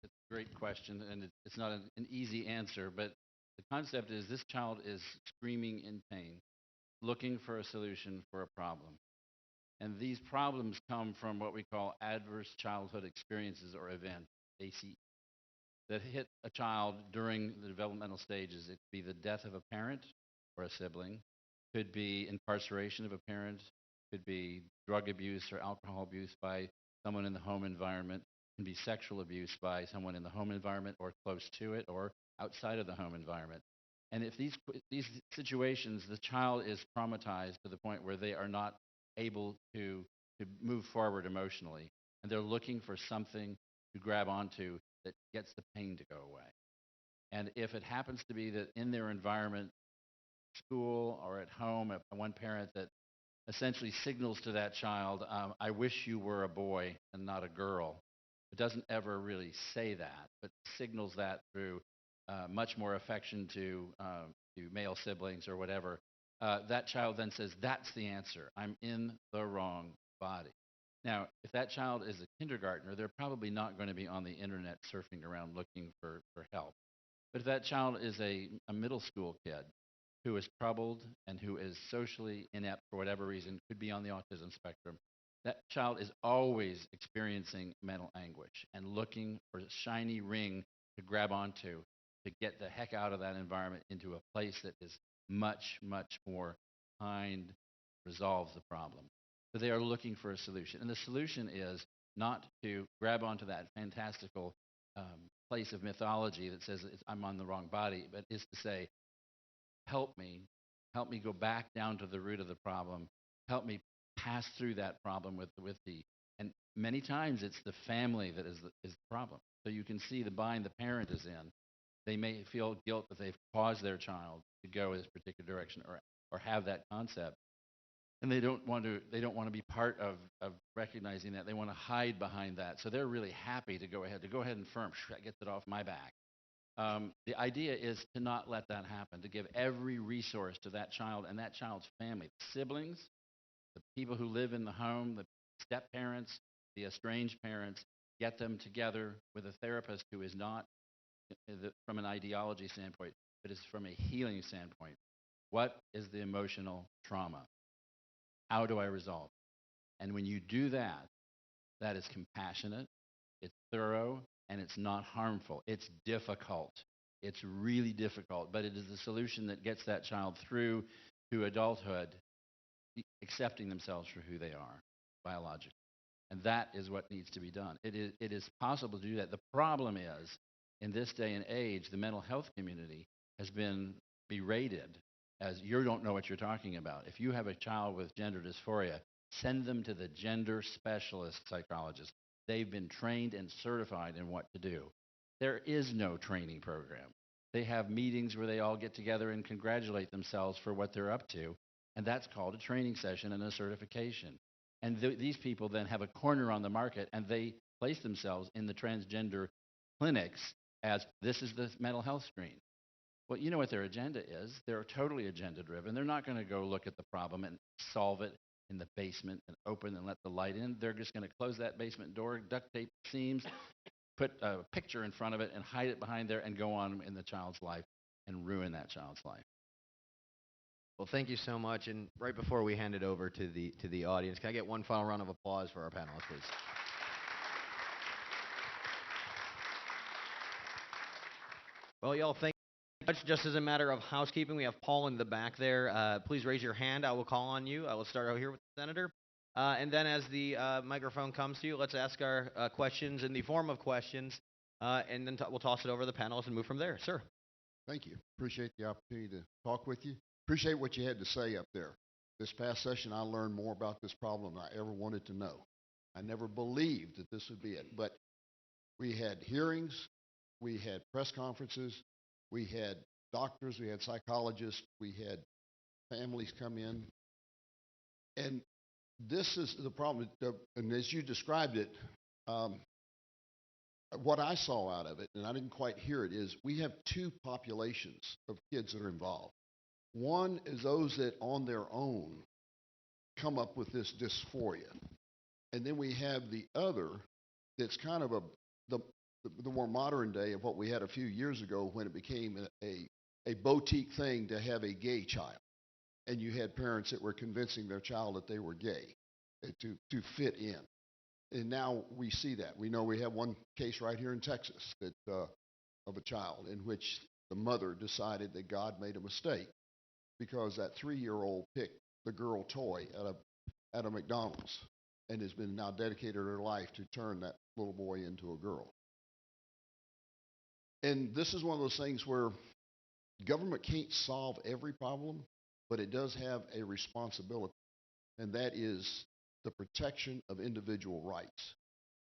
It's a great question, and it's not an easy answer, but the concept is this child is screaming in pain, looking for a solution for a problem. And these problems come from what we call adverse childhood experiences or events, ACE, that hit a child during the developmental stages. It could be the death of a parent or a sibling, could be incarceration of a parent, could be drug abuse or alcohol abuse by someone in the home environment, can be sexual abuse by someone in the home environment or close to it or outside of the home environment. And if these situations, the child is traumatized to the point where they are not able to move forward emotionally, and they're looking for something to grab onto that gets the pain to go away. And if it happens to be that in their environment, school or at home, one parent that essentially signals to that child, I wish you were a boy and not a girl. It doesn't ever really say that, but signals that through much more affection to male siblings or whatever. That child then says, that's the answer. I'm in the wrong body. Now, if that child is a kindergartner, they're probably not going to be on the internet surfing around looking for help. But if that child is a middle school kid who is troubled and who is socially inept for whatever reason, could be on the autism spectrum, that child is always experiencing mental anguish and looking for a shiny ring to grab onto to get the heck out of that environment into a place that is much, much more kind, resolves the problem. So they are looking for a solution. And the solution is not to grab onto that fantastical place of mythology that says I'm on the wrong body, but is to say, help me go back down to the root of the problem, help me pass through that problem and many times it's the family that is the problem. So you can see the bind the parent is in. They may feel guilt that they've caused their child to go in this particular direction or have that concept. And they don't want to be part of recognizing that. They want to hide behind that. So they're really happy to go ahead and affirm, that gets it off my back. The idea is to not let that happen, to give every resource to that child and that child's family, the siblings, the people who live in the home, the step-parents, the estranged parents, get them together with a therapist who is not from an ideology standpoint, but is from a healing standpoint. What is the emotional trauma? How do I resolve? And when you do that, that is compassionate, it's thorough, and it's not harmful. It's difficult. It's really difficult, but it is the solution that gets that child through to adulthood, accepting themselves for who they are biologically. And that is what needs to be done. It is possible to do that. The problem is, in this day and age, the mental health community has been berated as you don't know what you're talking about. If you have a child with gender dysphoria, send them to the gender specialist psychologist. They've been trained and certified in what to do. There is no training program. They have meetings where they all get together and congratulate themselves for what they're up to, and that's called a training session and a certification. And these people then have a corner on the market, and they place themselves in the transgender clinics as this is the mental health screen. Well, you know what their agenda is. They're totally agenda-driven. They're not going to go look at the problem and solve it in the basement and open and let the light in. They're just going to close that basement door, duct tape seams, put a picture in front of it and hide it behind there and go on in the child's life and ruin that child's life. Well, thank you so much. And right before we hand it over to the audience, can I get one final round of applause for our panelists, please? Well, y'all, thank you much. Just as a matter of housekeeping, we have Paul in the back there. Please raise your hand. I will call on you. I will start out here with the senator. And then as the microphone comes to you, let's ask our questions in the form of questions, and then we'll toss it over to the panelists and move from there. Sir. Thank you. Appreciate the opportunity to talk with you. Appreciate what you had to say up there. This past session, I learned more about this problem than I ever wanted to know. I never believed that this would be it. But we had hearings, we had press conferences, we had doctors, we had psychologists, we had families come in. And this is the problem. And as you described it, what I saw out of it, and I didn't quite hear it, is we have two populations of kids that are involved. One is those that on their own come up with this dysphoria. And then we have the other that's kind of the more modern day of what we had a few years ago when it became a boutique thing to have a gay child. And you had parents that were convincing their child that they were gay to fit in. And now we see that. We know we have one case right here in Texas that of a child in which the mother decided that God made a mistake because that 3-year-old picked the girl toy at a McDonald's and has been now dedicated her life to turn that little boy into a girl. And this is one of those things where government can't solve every problem, but it does have a responsibility, and that is the protection of individual rights.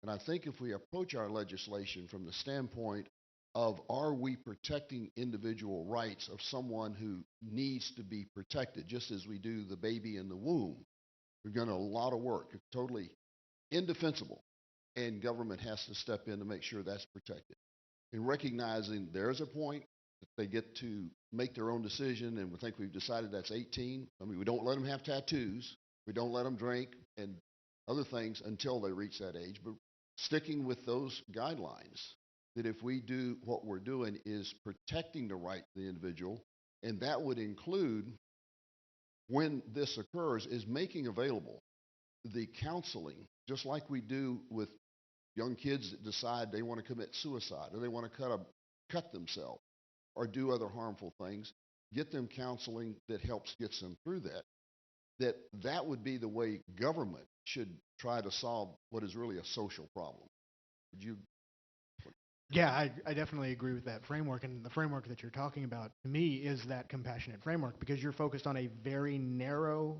And I think if we approach our legislation from the standpoint of are we protecting individual rights of someone who needs to be protected, just as we do the baby in the womb, we've done a lot of work. It's totally indefensible, and government has to step in to make sure that's protected. In recognizing there's a point that they get to make their own decision, and we think we've decided that's 18. I mean, we don't let them have tattoos. We don't let them drink and other things until they reach that age. But sticking with those guidelines, that if we do what we're doing is protecting the right of the individual, and that would include, when this occurs, is making available the counseling, just like we do with young kids that decide they want to commit suicide or they want to cut themselves or do other harmful things, get them counseling that helps get them through that. That would be the way government should try to solve what is really a social problem. Would you? Yeah, I definitely agree with that framework, and the framework that you're talking about, to me, is that compassionate framework, because you're focused on a very narrow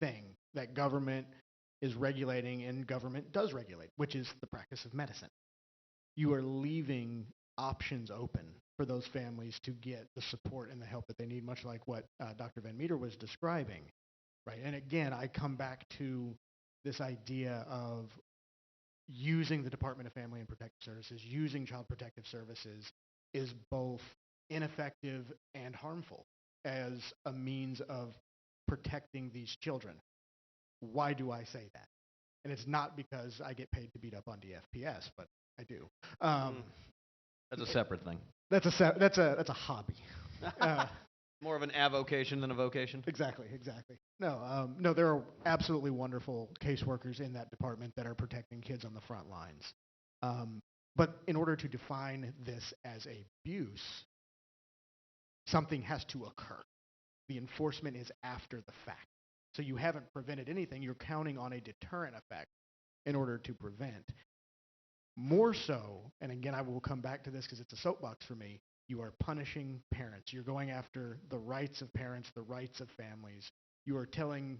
thing that government is regulating and government does regulate, which is the practice of medicine. You are leaving options open for those families to get the support and the help that they need, much like what Dr. Van Meter was describing, right? And again, I come back to this idea of using the Department of Family and Protective Services, using Child Protective Services, is both ineffective and harmful as a means of protecting these children. Why do I say that? And it's not because I get paid to beat up on DFPS, but I do. That's a separate thing. That's a hobby. More of an avocation than a vocation. Exactly. No, there are absolutely wonderful caseworkers in that department that are protecting kids on the front lines. But in order to define this as abuse, something has to occur. The enforcement is after the fact. So you haven't prevented anything. You're counting on a deterrent effect in order to prevent. More so, and again, I will come back to this because it's a soapbox for me, you are punishing parents. You're going after the rights of parents, the rights of families. You are telling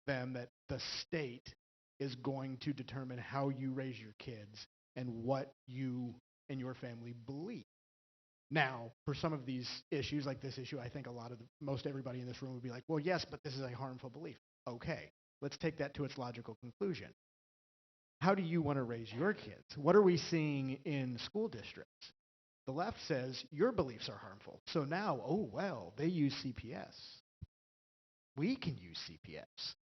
them that the state is going to determine how you raise your kids and what you and your family believe. Now, for some of these issues, like this issue, I think most everybody in this room would be like, well, yes, but this is a harmful belief. Okay, let's take that to its logical conclusion. How do you want to raise your kids? What are we seeing in school districts? The left says your beliefs are harmful. So now, oh, well, they use CPS. We can use CPS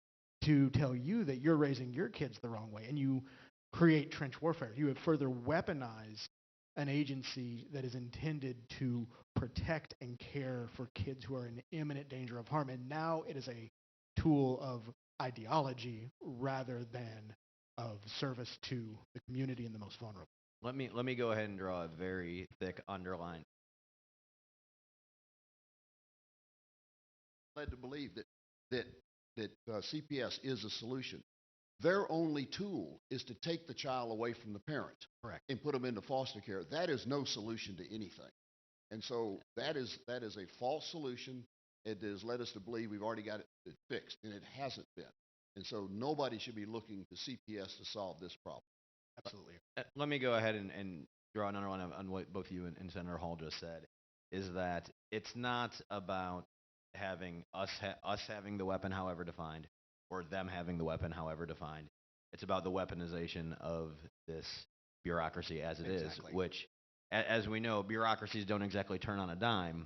to tell you that you're raising your kids the wrong way, and you create trench warfare. You have further weaponized an agency that is intended to protect and care for kids who are in imminent danger of harm, and now it is a tool of ideology rather than of service to the community and the most vulnerable. Let me go ahead and draw a very thick underline. Led to believe that CPS is a solution. Their only tool is to take the child away from the parent. Correct. And put them into foster care. That is no solution to anything. And so that is a false solution. it has led us to believe we've already got it fixed, and it hasn't been. And so nobody should be looking to CPS to solve this problem. Absolutely. Let me go ahead and draw another one on what both you and Senator Hall just said, is that it's not about having us having the weapon however defined, or them having the weapon however defined. It's about the weaponization of this bureaucracy as it is, which, as we know, bureaucracies don't exactly turn on a dime.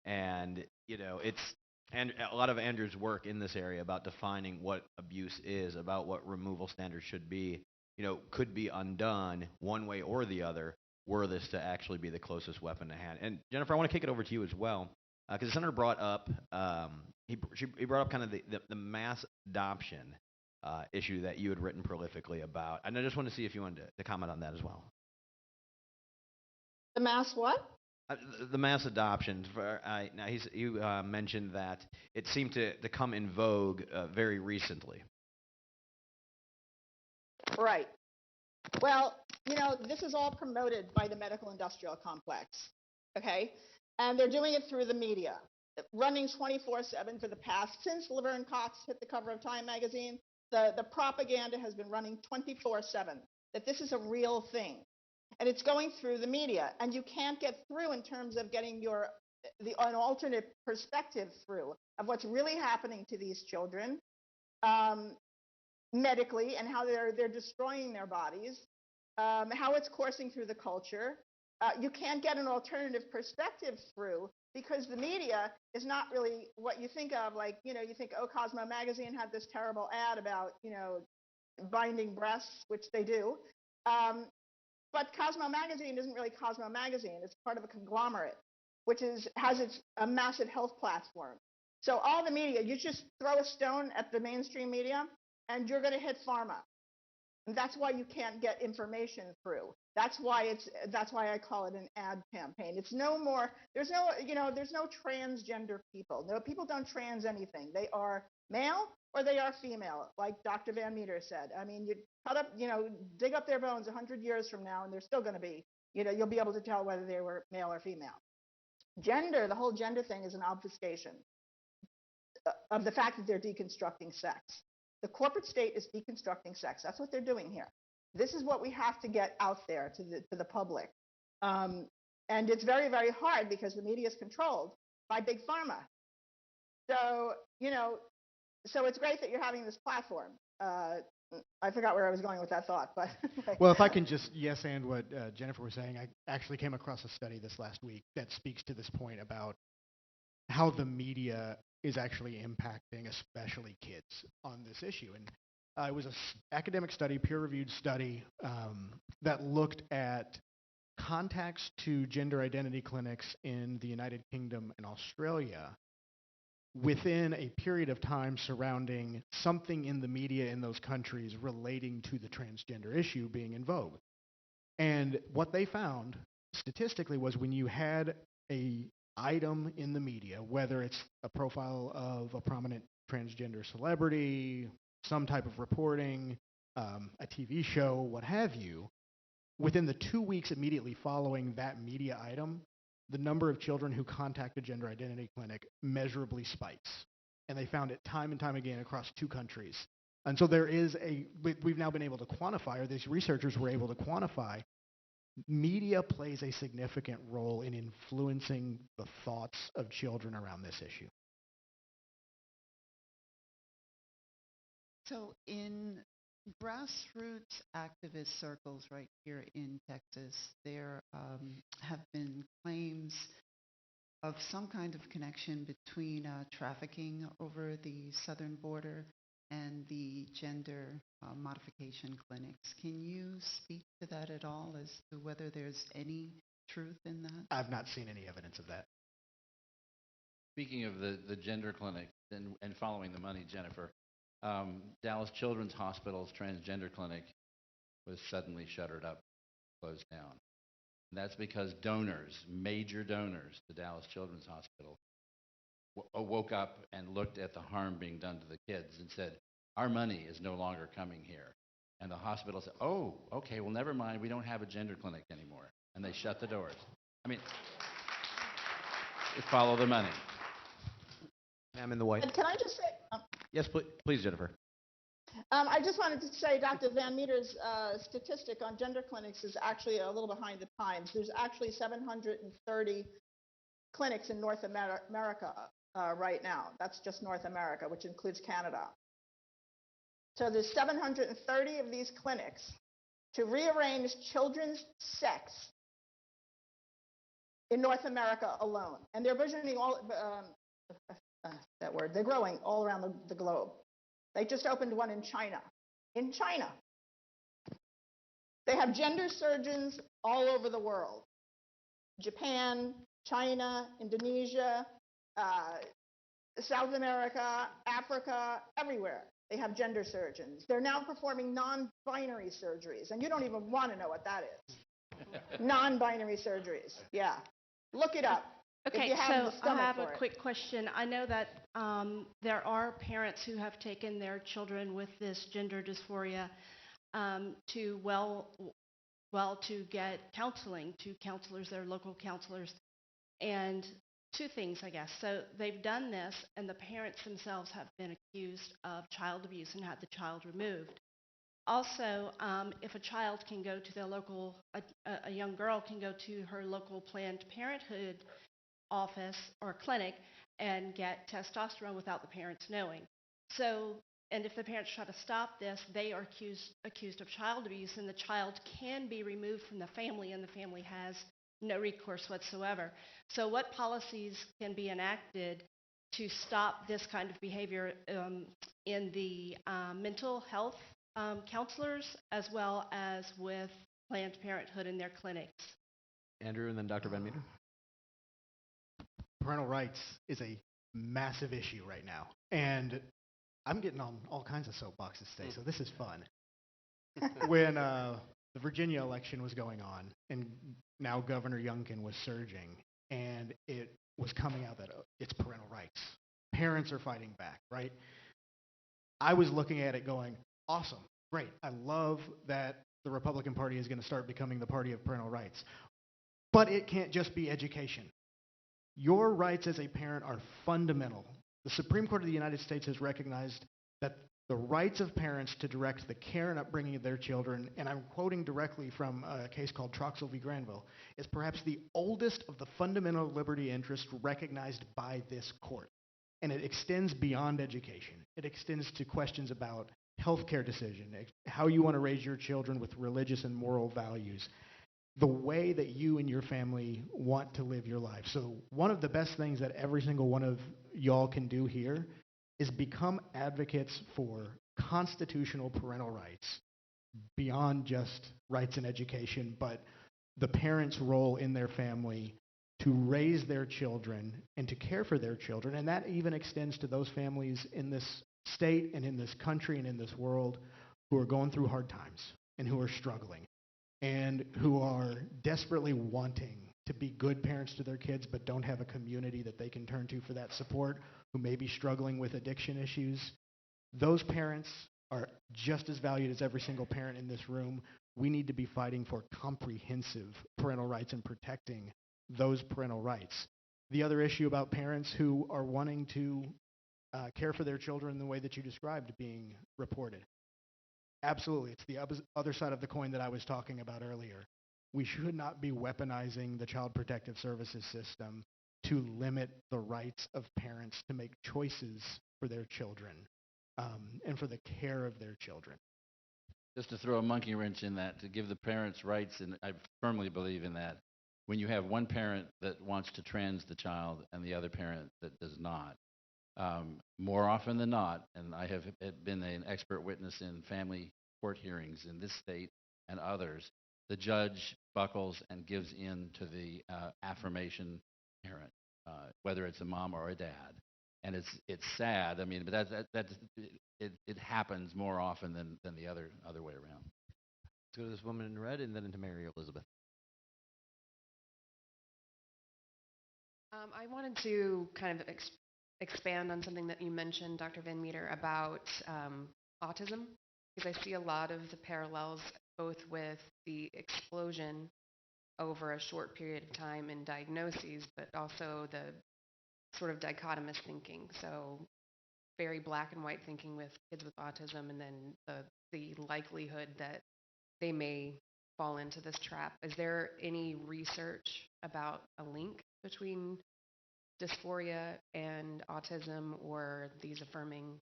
And, and a lot of Andrew's work in this area about defining what abuse is, about what removal standards should be, could be undone one way or the other were this to actually be the closest weapon to hand. And Jennifer, I want to kick it over to you as well, because the senator brought up he brought up kind of the mass adoption issue that you had written prolifically about, and I just want to see if you wanted to comment on that as well. The mass what? The mass adoption. Now you mentioned that it seemed to come in vogue very recently. Right. Well, this is all promoted by the medical industrial complex, okay? And they're doing it through the media, running 24/7 for the past, since Laverne Cox hit the cover of Time magazine, the propaganda has been running 24/7, that this is a real thing. And it's going through the media, and you can't get through in terms of getting an alternate perspective through of what's really happening to these children medically, and how they're destroying their bodies, how it's coursing through the culture. You can't get an alternative perspective through because the media is not really what you think of. Like, you think, oh, Cosmo magazine had this terrible ad about, binding breasts, which they do. But Cosmo magazine isn't really Cosmo magazine. It's part of a conglomerate, which has a massive health platform. So all the media, you just throw a stone at the mainstream media, and you're going to hit pharma. And that's why you can't get information through. That's why I call it an ad campaign. It's no more. There's no transgender people. No, people don't trans anything. They are male or they are female, like Dr. Van Meter said. I mean, you cut up, dig up their bones 100 years from now, and they're still going to be, you'll be able to tell whether they were male or female. Gender, the whole gender thing is an obfuscation of the fact that they're deconstructing sex. The corporate state is deconstructing sex. That's what they're doing here. This is what we have to get out there to the public. And it's very, very hard because the media is controlled by big pharma. So, so it's great that you're having this platform. I forgot where I was going with that thought, but well, if I can just and what Jennifer was saying, I actually came across a study this last week that speaks to this point about how the media is actually impacting especially kids on this issue. And it was an academic study, peer-reviewed study, that looked at contacts to gender identity clinics in the United Kingdom and Australia within a period of time surrounding something in the media in those countries relating to the transgender issue being in vogue. And what they found statistically was when you had a item in the media, whether it's a profile of a prominent transgender celebrity, some type of reporting, a TV show, what have you, within the 2 weeks immediately following that media item, the number of children who contact a gender identity clinic measurably spikes. And they found it time and time again across 2 countries. And so we've now been able to quantify, or these researchers were able to quantify, media plays a significant role in influencing the thoughts of children around this issue. So in grassroots activist circles right here in Texas, there have been claims of some kind of connection between trafficking over the southern border and the gender modification clinics. Can you speak to that at all as to whether there's any truth in that? I've not seen any evidence of that. Speaking of the gender clinic and following the money, Jennifer, Dallas Children's Hospital's transgender clinic was suddenly shuttered up, closed down. And that's because donors, major donors to Dallas Children's Hospital, woke up and looked at the harm being done to the kids and said, our money is no longer coming here. And the hospital said, oh, okay, well, never mind, we don't have a gender clinic anymore. And they shut the doors. I mean, follow the money. Ma'am in the white. And can I just say, Yes, please, Jennifer. I just wanted to say Dr. Van Meter's statistic on gender clinics is actually a little behind the times. There's actually 730 clinics in North America right now. That's just North America, which includes Canada. So there's 730 of these clinics to rearrange children's sex in North America alone. And they're visioning all, they're growing all around the globe. They just opened one in China. In China. They have gender surgeons all over the world. Japan, China, Indonesia, South America, Africa, everywhere. They have gender surgeons. They're now performing non-binary surgeries, and you don't even want to know what that is. Non-binary surgeries, yeah. Look it up. Okay, if you have so the stomach I have for a it. quick question. I know that there are parents who have taken their children with this gender dysphoria to get counseling, to counselors, their local counselors, and two things, I guess. So they've done this, and the parents themselves have been accused of child abuse and had the child removed. Also, if a child can go to their local, a young girl can go to her local Planned Parenthood office or clinic and get testosterone without the parents knowing. So, and if the parents try to stop this, they are accused of child abuse, and the child can be removed from the family, and the family has no recourse whatsoever. So what policies can be enacted to stop this kind of behavior in the mental health counselors as well as with Planned Parenthood in their clinics? Andrew, and then Dr. Van Meter. Parental rights is a massive issue right now. And I'm getting on all kinds of soapboxes today, so this is fun. When the Virginia election was going on, and now Governor Youngkin was surging, and it was coming out that it's parental rights. Parents are fighting back, right? I was looking at it going, awesome, great. I love that the Republican Party is going to start becoming the party of parental rights. But it can't just be education. Your rights as a parent are fundamental. The Supreme Court of the United States has recognized that the rights of parents to direct the care and upbringing of their children, and I'm quoting directly from a case called Troxel v. Granville, is perhaps the oldest of the fundamental liberty interests recognized by this court. And it extends beyond education. It extends to questions about healthcare decision, how you want to raise your children with religious and moral values, the way that you and your family want to live your life. So one of the best things that every single one of y'all can do here is become advocates for constitutional parental rights beyond just rights in education, but the parents' role in their family to raise their children and to care for their children. And that even extends to those families in this state and in this country and in this world who are going through hard times and who are struggling and who are desperately wanting to be good parents to their kids but don't have a community that they can turn to for that support, who may be struggling with addiction issues. Those parents are just as valued as every single parent in this room. We need to be fighting for comprehensive parental rights and protecting those parental rights. The other issue about parents who are wanting to care for their children the way that you described being reported. Absolutely, it's the other side of the coin that I was talking about earlier. We should not be weaponizing the Child Protective Services system to limit the rights of parents to make choices for their children and for the care of their children. Just to throw a monkey wrench in that, to give the parents rights, and I firmly believe in that, when you have one parent that wants to trans the child and the other parent that does not, more often than not, and I have been an expert witness in family court hearings in this state and others, the judge buckles and gives in to the affirmation parent, whether it's a mom or a dad. And it's sad. I mean, but it happens more often than the other way around. Let's go to this woman in red and then into Mary Elizabeth. I wanted to kind of expand on something that you mentioned, Dr. Van Meter, about autism, because I see a lot of the parallels both with the explosion over a short period of time in diagnoses, but also the sort of dichotomous thinking. So very black and white thinking with kids with autism, and then the likelihood that they may fall into this trap. Is there any research about a link between dysphoria and autism, or these affirming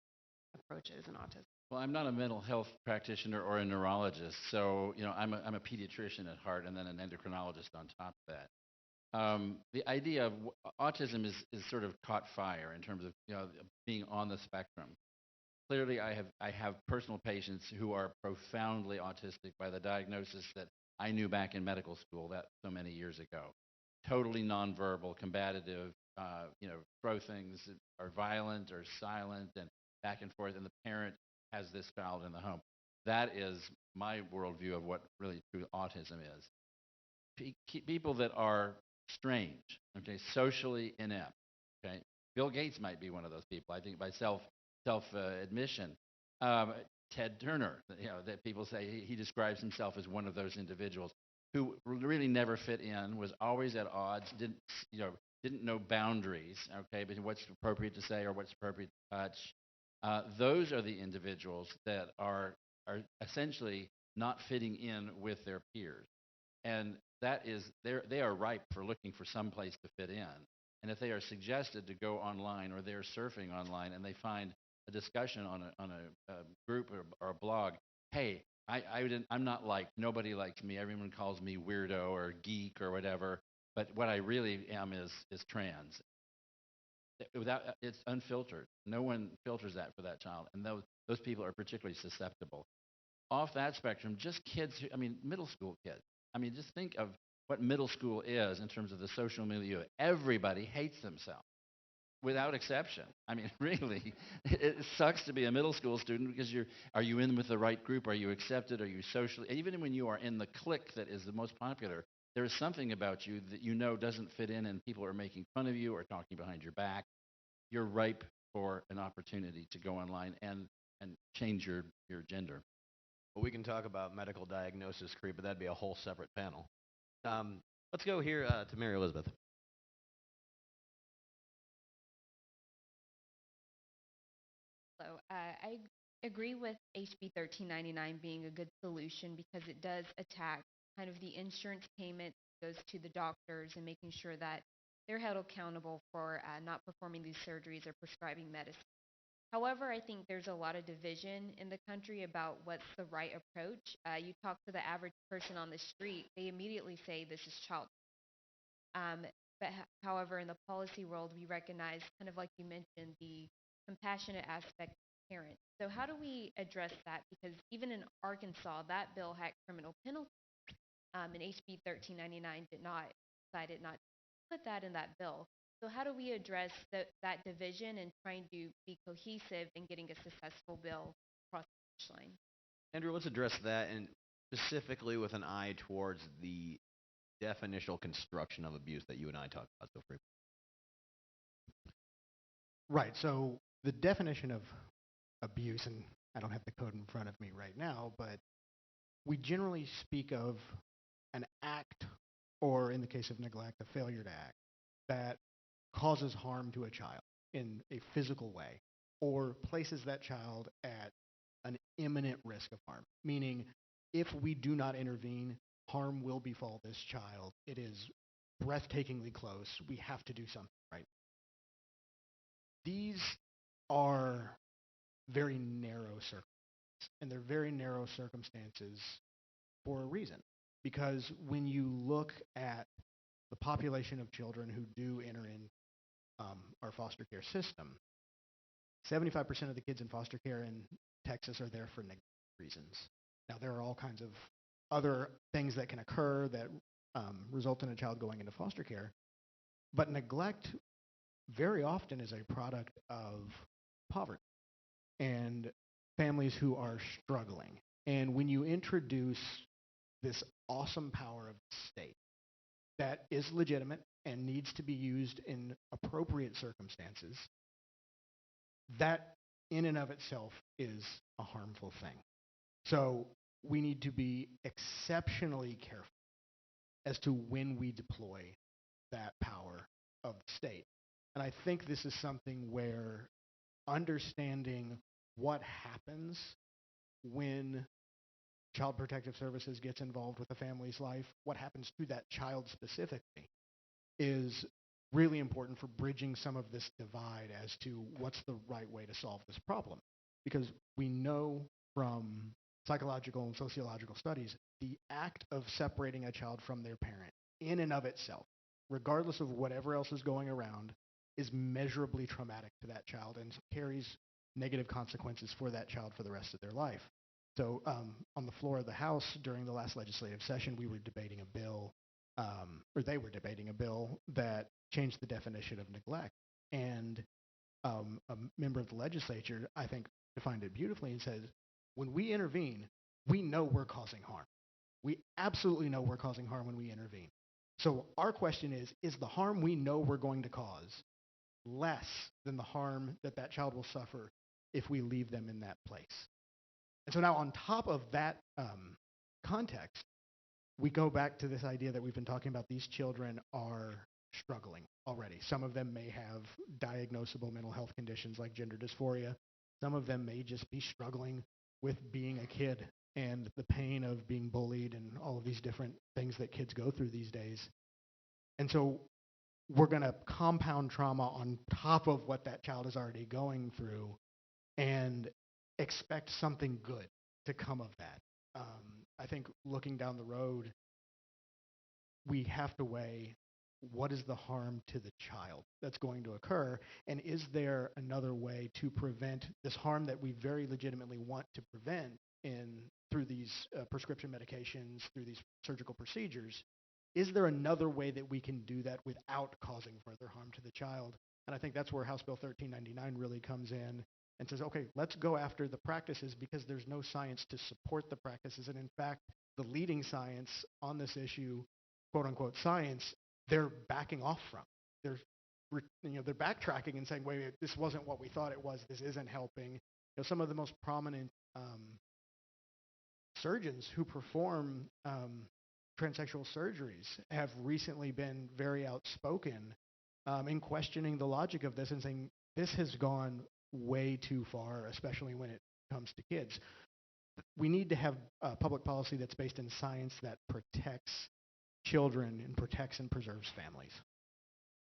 approaches in autism? Well, I'm not a mental health practitioner or a neurologist, so I'm a pediatrician at heart, and then an endocrinologist on top of that. The idea of autism is sort of caught fire in terms of being on the spectrum. Clearly, I have personal patients who are profoundly autistic by the diagnosis that I knew back in medical school that so many years ago. Totally nonverbal, combative, throw things, are violent or silent, and back and forth, and the parent has this child in the home. That is my worldview of what really true autism is. People that are strange, okay, socially inept, okay. Bill Gates might be one of those people, I think, by self admission. Ted Turner, that people say he describes himself as one of those individuals who really never fit in, was always at odds, didn't know boundaries, okay, but what's appropriate to say or what's appropriate to touch. Those are the individuals that are essentially not fitting in with their peers. And that is, they are ripe for looking for some place to fit in. And if they are suggested to go online, or they're surfing online and they find a discussion on a group or a blog, hey, I'm not liked, nobody likes me, everyone calls me weirdo or geek or whatever, but what I really am is trans. It's unfiltered. No one filters that for that child, and those people are particularly susceptible. Off that spectrum, just kids, middle school kids. Just think of what middle school is in terms of the social milieu. Everybody hates themselves, without exception. Really, it sucks to be a middle school student because are you in with the right group? Are you accepted? Are you socially? Even when you are in the clique that is the most popular, there is something about you that doesn't fit in, and people are making fun of you or talking behind your back. You're ripe for an opportunity to go online and change your gender. Well, we can talk about medical diagnosis creep, but that'd be a whole separate panel. Let's go here to Mary Elizabeth. So I agree with HB 1399 being a good solution because it does attack kind of the insurance payment that goes to the doctors and making sure that they're held accountable for not performing these surgeries or prescribing medicine. However, I think there's a lot of division in the country about what's the right approach. You talk to the average person on the street, they immediately say this is child. However, in the policy world, we recognize, kind of like you mentioned, the compassionate aspect of parents. So how do we address that? Because even in Arkansas, that bill had criminal penalties, and HB 1399 decided not to put that in that bill. So how do we address that division and trying to be cohesive in getting a successful bill across the finish line? Andrew, let's address that, and specifically with an eye towards the definitional construction of abuse that you and I talked about so frequently. Right. So the definition of abuse, and I don't have the code in front of me right now, but we generally speak of an act, or in the case of neglect, a failure to act, that causes harm to a child in a physical way, or places that child at an imminent risk of harm. Meaning, if we do not intervene, harm will befall this child. It is breathtakingly close. We have to do something, right? These are very narrow circumstances, and they're very narrow circumstances for a reason. Because when you look at the population of children who do enter in our foster care system, 75% of the kids in foster care in Texas are there for neglect reasons. Now, there are all kinds of other things that can occur that result in a child going into foster care, but neglect very often is a product of poverty and families who are struggling. And when you introduce this awesome power of the state that is legitimate and needs to be used in appropriate circumstances, that in and of itself is a harmful thing. So we need to be exceptionally careful as to when we deploy that power of the state. And I think this is something where understanding what happens when Child Protective Services gets involved with a family's life, what happens to that child specifically, is really important for bridging some of this divide as to what's the right way to solve this problem. Because we know from psychological and sociological studies, the act of separating a child from their parent in and of itself, regardless of whatever else is going around, is measurably traumatic to that child and carries negative consequences for that child for the rest of their life. So on the floor of the House during the last legislative session, we were debating a bill, or they were debating a bill that changed the definition of neglect. And a member of the legislature, I think, defined it beautifully and said, when we intervene, we know we're causing harm. We absolutely know we're causing harm when we intervene. So our question is the harm we know we're going to cause less than the harm that that child will suffer if we leave them in that place? And so now on top of that context, we go back to this idea that we've been talking about. These children are struggling already. Some of them may have diagnosable mental health conditions like gender dysphoria. Some of them may just be struggling with being a kid and the pain of being bullied and all of these different things that kids go through these days. And so we're going to compound trauma on top of what that child is already going through and expect something good to come of that. I think looking down the road, we have to weigh what is the harm to the child that's going to occur, and is there another way to prevent this harm that we very legitimately want to prevent through these prescription medications, through these surgical procedures? Is there another way that we can do that without causing further harm to the child? And I think that's where House Bill 1399 really comes in and says, okay, let's go after the practices because there's no science to support the practices. And in fact, the leading science on this issue, quote unquote science, they're backing off from. They're backtracking and saying, wait, this wasn't what we thought it was. This isn't helping. Some of the most prominent surgeons who perform transsexual surgeries have recently been very outspoken in questioning the logic of this and saying this has gone way too far, especially when it comes to kids. We need to have public policy that's based in science that protects children and protects and preserves families.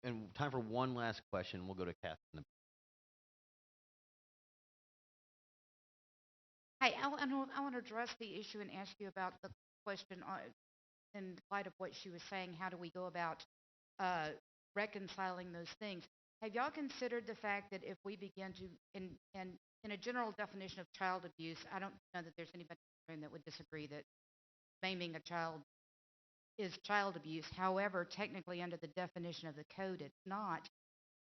And time for one last question. We'll go to Catherine. Hi, I want to address the issue and ask you about the question in light of what she was saying. How do we go about reconciling those things? Have y'all considered the fact that if we begin to, in a general definition of child abuse, I don't know that there's anybody in the room that would disagree that maiming a child is child abuse. However, technically under the definition of the code, it's not.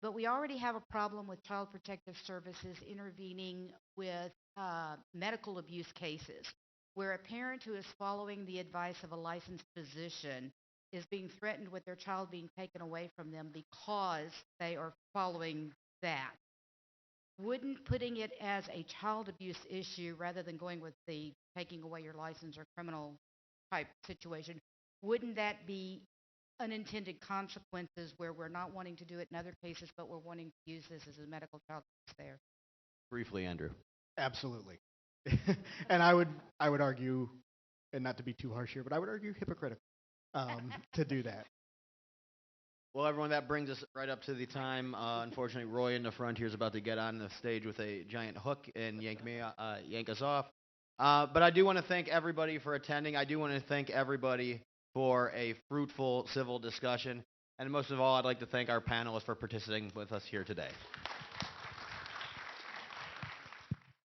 But we already have a problem with Child Protective Services intervening with medical abuse cases, where a parent who is following the advice of a licensed physician is being threatened with their child being taken away from them because they are following that. Wouldn't putting it as a child abuse issue rather than going with the taking away your license or criminal type situation, wouldn't that be unintended consequences where we're not wanting to do it in other cases, but we're wanting to use this as a medical child abuse there? Briefly, Andrew. Absolutely. And I would argue, and not to be too harsh here, but I would argue hypocritical to do that. Well, everyone, that brings us right up to the time. Unfortunately, Roy in the front here is about to get on the stage with a giant hook and yank us off. But I do want to thank everybody for attending. I do want to thank everybody for a fruitful civil discussion. And most of all, I'd like to thank our panelists for participating with us here today.